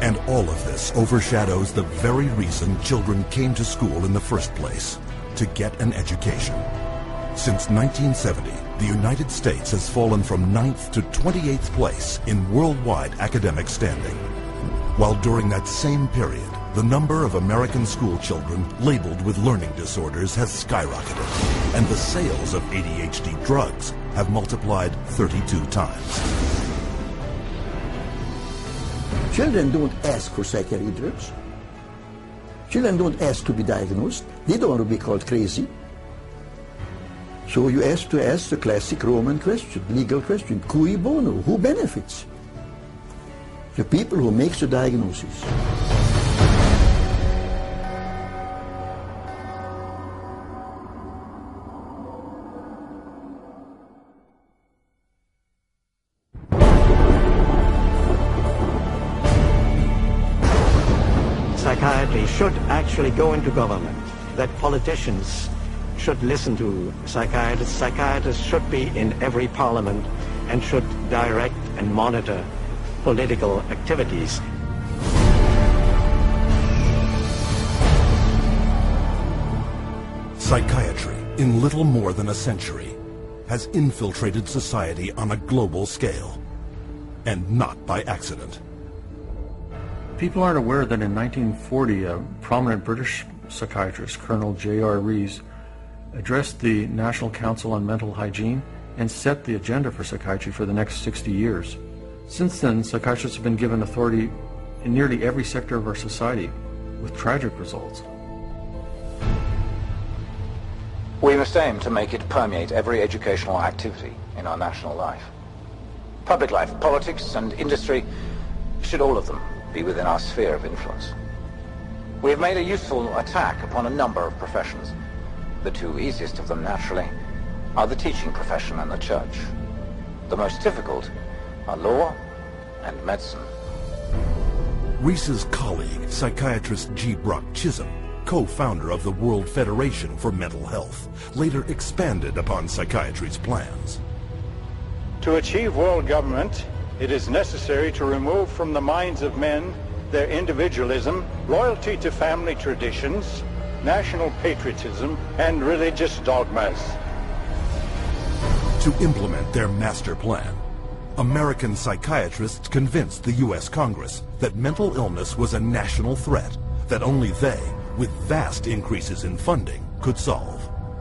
And all of this overshadows the very reason children came to school in the first place, to get an education. Since 1970, the United States has fallen from 9th to 28th place in worldwide academic standing. While during that same period, the number of American school children labeled with learning disorders has skyrocketed, and the sales of ADHD drugs have multiplied 32 times. Children don't ask for psychiatric drugs. Children don't ask to be diagnosed. They don't want to be called crazy. So you ask the classic Roman question, legal question, cui bono, who benefits? The people who make the diagnosis. Psychiatry should actually go into government, that politicians should listen to psychiatrists. Psychiatrists should be in every parliament and should direct and monitor political activities. Psychiatry, in little more than a century, has infiltrated society on a global scale. and not by accident. People aren't aware that in 1940, a prominent British psychiatrist, Colonel J.R. Rees, addressed the National Council on Mental Hygiene and set the agenda for psychiatry for the next 60 years. Since then, psychiatrists have been given authority in nearly every sector of our society, with tragic results. We must aim to make it permeate every educational activity in our national life. Public life, politics, and industry should all of them be within our sphere of influence. We have made a useful attack upon a number of professions. The two easiest of them, naturally, are the teaching profession and the church. The most difficult are law and medicine. Rees's colleague, psychiatrist G. Brock Chisholm, co-founder of the World Federation for Mental Health, later expanded upon psychiatry's plans. To achieve world government, it is necessary to remove from the minds of men their individualism, loyalty to family traditions, national patriotism, and religious dogmas. To implement their master plan, American psychiatrists convinced the U.S. Congress that mental illness was a national threat that only they, with vast increases in funding, could solve.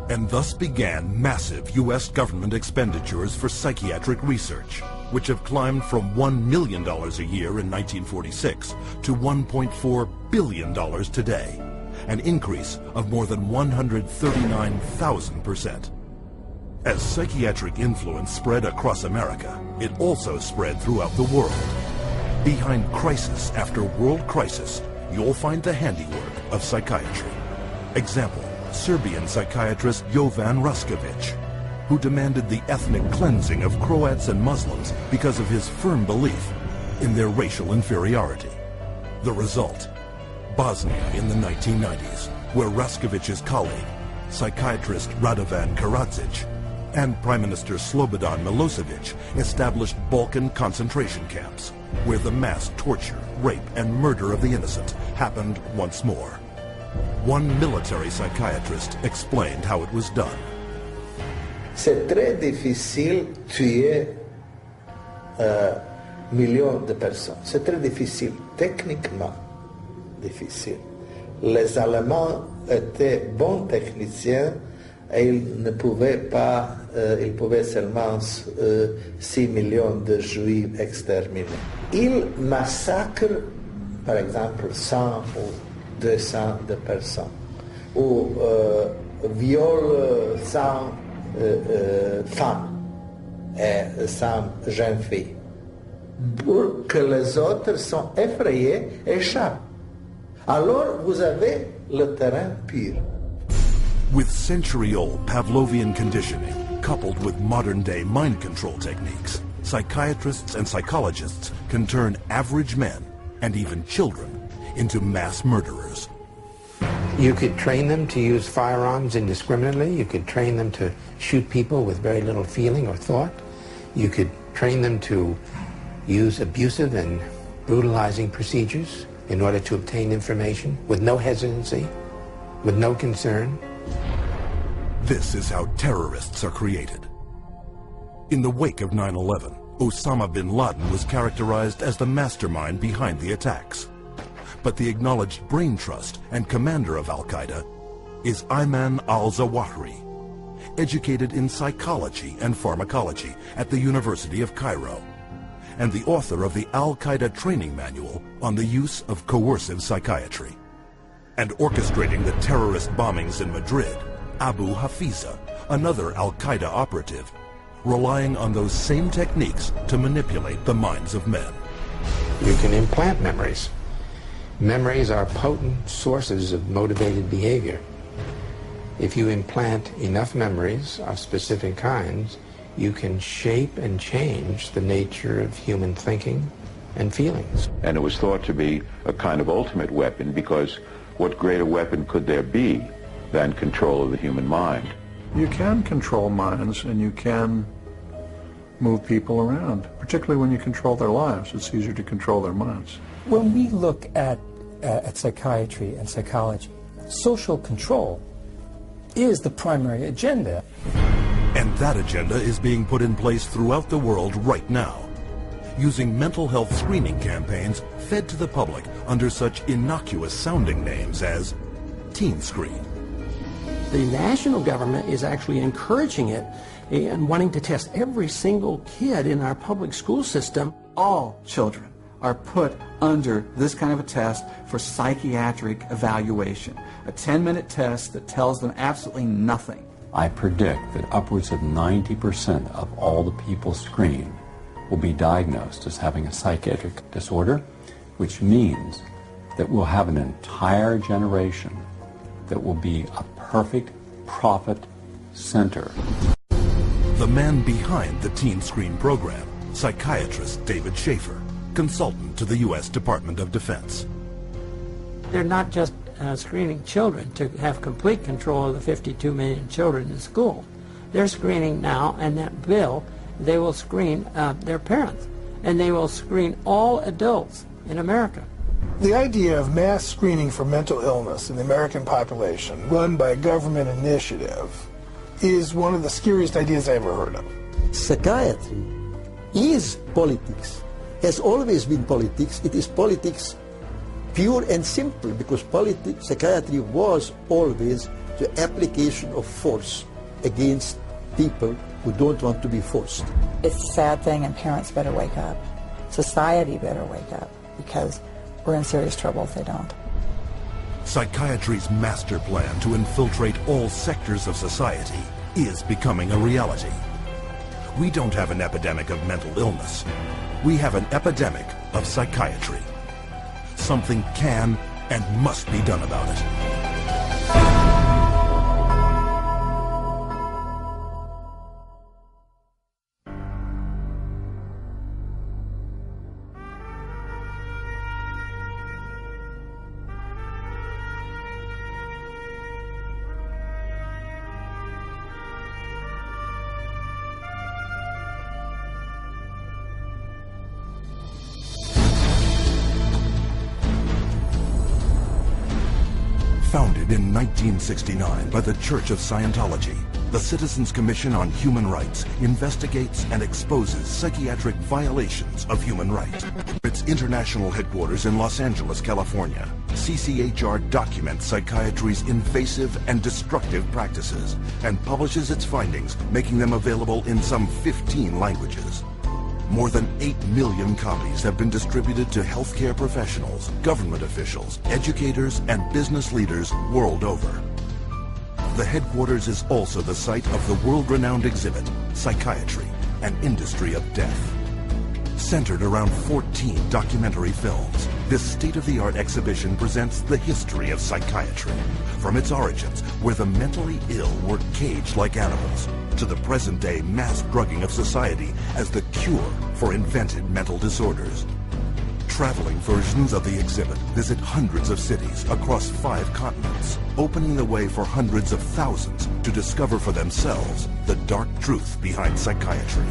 And thus began massive U.S. government expenditures for psychiatric research, which have climbed from $1 million a year in 1946 to $1.4 billion today, an increase of more than 139,000%. As psychiatric influence spread across America, it also spread throughout the world. Behind crisis after world crisis, you'll find the handiwork of psychiatry. Example, Serbian psychiatrist Jovan Raskovic, who demanded the ethnic cleansing of Croats and Muslims because of his firm belief in their racial inferiority. The result, Bosnia in the 1990s, where Raskovic's colleague, psychiatrist Radovan Karadzic, and Prime Minister Slobodan Milosevic established Balkan concentration camps, where the mass torture, rape, and murder of the innocent happened once more. One military psychiatrist explained how it was done. C'est très difficile tuer millions de personnes. C'est très difficile, techniquement difficile. Les Allemands étaient bons techniciens et ils ne pouvaient pas, ils pouvaient seulement 6 millions de Juifs exterminés. Ils massacrent, par exemple, 100 ou 200 de personnes, ou violent 100 femmes et 100 jeunes filles, pour que les autres sont effrayés et échappent. Alors vous avez le terrain pur. With century-old Pavlovian conditioning, coupled with modern-day mind control techniques, psychiatrists and psychologists can turn average men, and even children, into mass murderers. You could train them to use firearms indiscriminately. You could train them to shoot people with very little feeling or thought. You could train them to use abusive and brutalizing procedures in order to obtain information with no hesitancy, with no concern. This is how terrorists are created. In the wake of 9/11, Osama bin Laden was characterized as the mastermind behind the attacks. But the acknowledged brain trust and commander of Al-Qaeda is Ayman al-Zawahiri, educated in psychology and pharmacology at the University of Cairo, and the author of the Al-Qaeda training manual on the use of coercive psychiatry. And orchestrating the terrorist bombings in Madrid, Abu Hafiza, another Al-Qaeda operative, relying on those same techniques to manipulate the minds of men. You can implant memories. Memories are potent sources of motivated behavior. If you implant enough memories of specific kinds, you can shape and change the nature of human thinking and feelings. And it was thought to be a kind of ultimate weapon, because what greater weapon could there be than control of the human mind? You can control minds, and you can move people around, particularly when you control their lives. It's easier to control their minds. When we look at psychiatry and psychology, social control is the primary agenda. And that agenda is being put in place throughout the world right now. using mental health screening campaigns fed to the public under such innocuous sounding names as Teen Screen. The national government is actually encouraging it and wanting to test every single kid in our public school system. All children are put under this kind of a test for psychiatric evaluation, a 10-minute test that tells them absolutely nothing. I predict that upwards of 90% of all the people screened will be diagnosed as having a psychiatric disorder, which means that we'll have an entire generation that will be a perfect profit center. The man behind the Teen Screen program, psychiatrist David Schaefer, consultant to the U.S. Department of Defense. They're not just screening children to have complete control of the 52 million children in school. They're screening now, and that bill, they will screen their parents, and they will screen all adults in America. The idea of mass screening for mental illness in the American population, run by a government initiative, is one of the scariest ideas I ever heard of. Psychiatry is politics, has always been politics. It is politics pure and simple, because psychiatry was always the application of force against people who don't want to be forced. It's a sad thing, and parents better wake up. Society better wake up, because we're in serious trouble if they don't. Psychiatry's master plan to infiltrate all sectors of society is becoming a reality. We don't have an epidemic of mental illness. We have an epidemic of psychiatry. Something can and must be done about it. Founded in 1969 by the Church of Scientology, the Citizens Commission on Human Rights investigates and exposes psychiatric violations of human rights. Its international headquarters in Los Angeles, California, CCHR documents psychiatry's invasive and destructive practices and publishes its findings, making them available in some 15 languages. More than 8 million copies have been distributed to healthcare professionals, government officials, educators, and business leaders world over. The headquarters is also the site of the world-renowned exhibit, Psychiatry, an Industry of Death. Centered around 14 documentary films, this state-of-the-art exhibition presents the history of psychiatry, from its origins, where the mentally ill were caged like animals, to the present-day mass drugging of society as the cure for invented mental disorders. Traveling versions of the exhibit visit hundreds of cities across 5 continents, opening the way for hundreds of thousands to discover for themselves the dark truth behind psychiatry.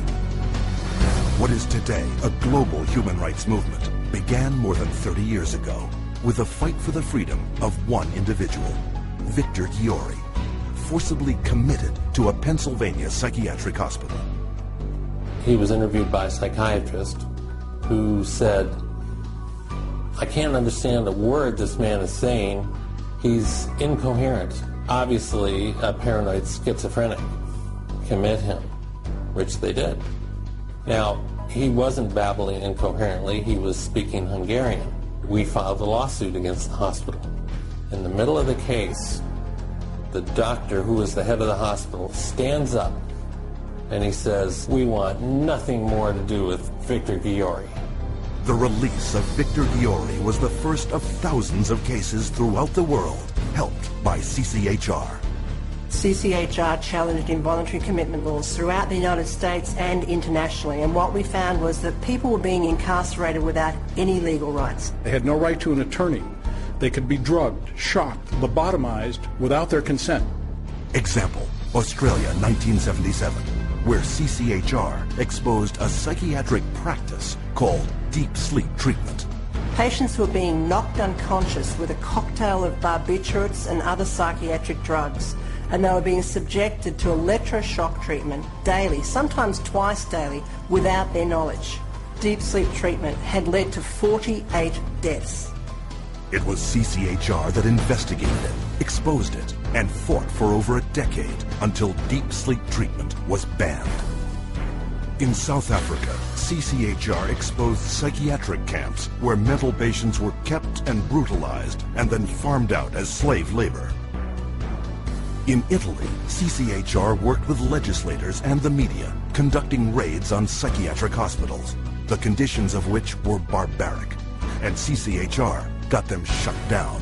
What is today a global human rights movement began more than 30 years ago with a fight for the freedom of one individual, Victor Ghiori, forcibly committed to a Pennsylvania psychiatric hospital. He was interviewed by a psychiatrist who said, "I can't understand a word this man is saying. He's incoherent. Obviously, a paranoid schizophrenic. Commit him," which they did. Now, he wasn't babbling incoherently. He was speaking Hungarian. We filed a lawsuit against the hospital. In the middle of the case, the doctor, who is the head of the hospital, stands up and he says, "We want nothing more to do with Victor Ghiori." The release of Victor Ghiori was the first of thousands of cases throughout the world, helped by CCHR. CCHR challenged involuntary commitment laws throughout the United States and internationally, and what we found was that people were being incarcerated without any legal rights. They had no right to an attorney. They could be drugged, shocked, lobotomized without their consent. Example, Australia, 1977, where CCHR exposed a psychiatric practice called deep sleep treatment. Patients were being knocked unconscious with a cocktail of barbiturates and other psychiatric drugs, and they were being subjected to electroshock treatment daily, sometimes twice daily, without their knowledge. deep sleep treatment had led to 48 deaths. It was CCHR that investigated it, exposed it, and fought for over a decade until deep sleep treatment was banned. In South Africa, CCHR exposed psychiatric camps where mental patients were kept and brutalized and then farmed out as slave labor. In Italy, CCHR worked with legislators and the media, conducting raids on psychiatric hospitals, the conditions of which were barbaric, and CCHR got them shut down.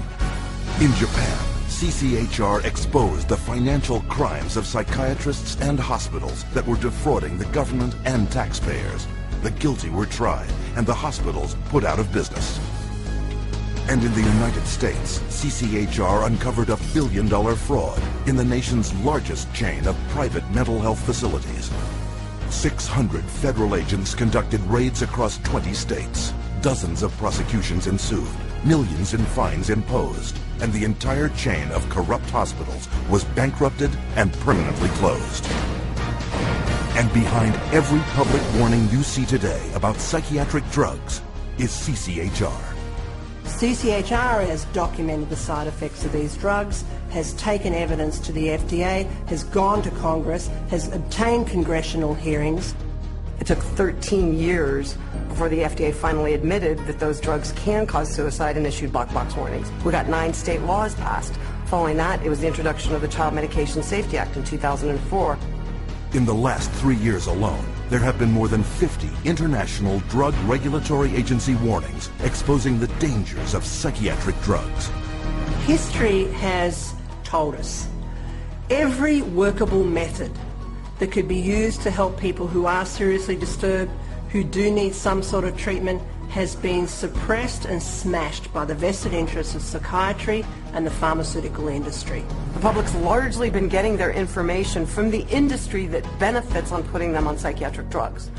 In Japan, CCHR exposed the financial crimes of psychiatrists and hospitals that were defrauding the government and taxpayers. The guilty were tried and the hospitals put out of business. And in the United States, CCHR uncovered a billion-dollar fraud in the nation's largest chain of private mental health facilities. 600 federal agents conducted raids across 20 states. Dozens of prosecutions ensued, millions in fines imposed, and the entire chain of corrupt hospitals was bankrupted and permanently closed. And behind every public warning you see today about psychiatric drugs is CCHR. CCHR has documented the side effects of these drugs, has taken evidence to the FDA, has gone to Congress, has obtained congressional hearings. It took 13 years before the FDA finally admitted that those drugs can cause suicide and issued black box warnings. We got 9 state laws passed. Following that, it was the introduction of the Child Medication Safety Act in 2004. In the last 3 years alone, there have been more than 50 international drug regulatory agency warnings exposing the dangers of psychiatric drugs. History has told us every workable method that could be used to help people who are seriously disturbed, who do need some sort of treatment, has been suppressed and smashed by the vested interests of psychiatry and the pharmaceutical industry. The public's largely been getting their information from the industry that benefits on putting them on psychiatric drugs.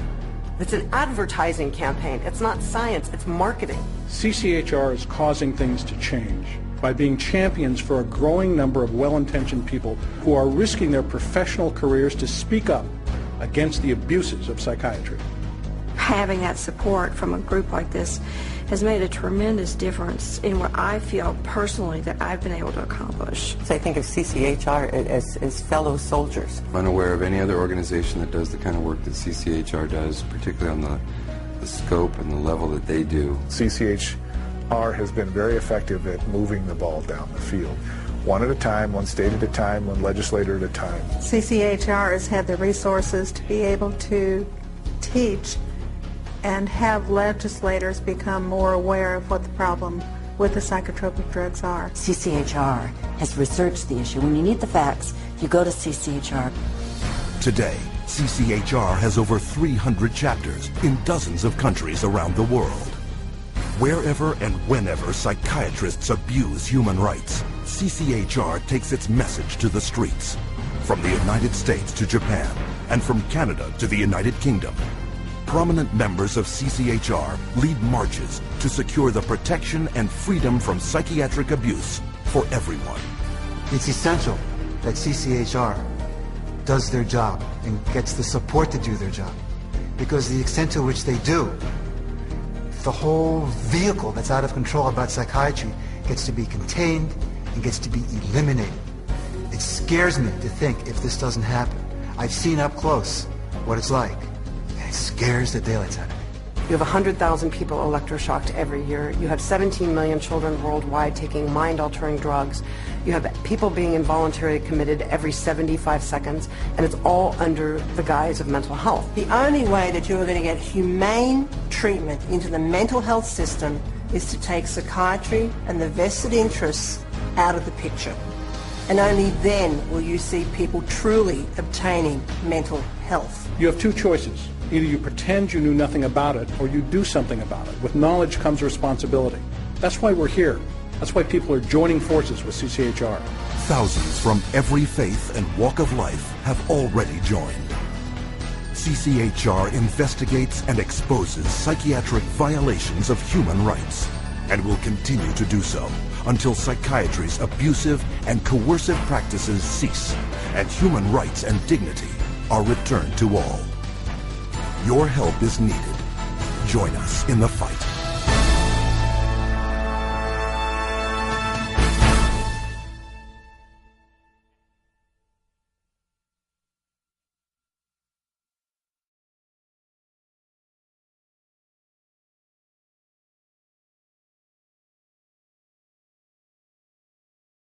It's an advertising campaign. It's not science, it's marketing. CCHR is causing things to change by being champions for a growing number of well-intentioned people who are risking their professional careers to speak up against the abuses of psychiatry. Having that support from a group like this has made a tremendous difference in what I feel personally that I've been able to accomplish. So I think of CCHR as fellow soldiers. I'm unaware of any other organization that does the kind of work that CCHR does, particularly on the scope and the level that they do. CCHR has been very effective at moving the ball down the field. One at a time, one state at a time, one legislator at a time. CCHR has had the resources to be able to teach and have legislators become more aware of what the problem with the psychotropic drugs are. CCHR has researched the issue. When you need the facts, you go to CCHR. Today, CCHR has over 300 chapters in dozens of countries around the world. Wherever and whenever psychiatrists abuse human rights, CCHR takes its message to the streets. From the United States to Japan, and from Canada to the United Kingdom. Prominent members of CCHR lead marches to secure the protection and freedom from psychiatric abuse for everyone. It's essential that CCHR does their job and gets the support to do their job, because the extent to which they do, the whole vehicle that's out of control about psychiatry gets to be contained and gets to be eliminated. It scares me to think if this doesn't happen. I've seen up close what it's like. It scares the daylights out of me. You have 100,000 people electroshocked every year. You have 17 million children worldwide taking mind-altering drugs. You have people being involuntarily committed every 75 seconds, and it's all under the guise of mental health. The only way that you are going to get humane treatment into the mental health system is to take psychiatry and the vested interests out of the picture. And only then will you see people truly obtaining mental health. You have two choices. Either you pretend you knew nothing about it, or you do something about it. With knowledge comes responsibility. That's why we're here. That's why people are joining forces with CCHR. Thousands from every faith and walk of life have already joined. CCHR investigates and exposes psychiatric violations of human rights, and will continue to do so until psychiatry's abusive and coercive practices cease and human rights and dignity are returned to all. Your help is needed. Join us in the fight.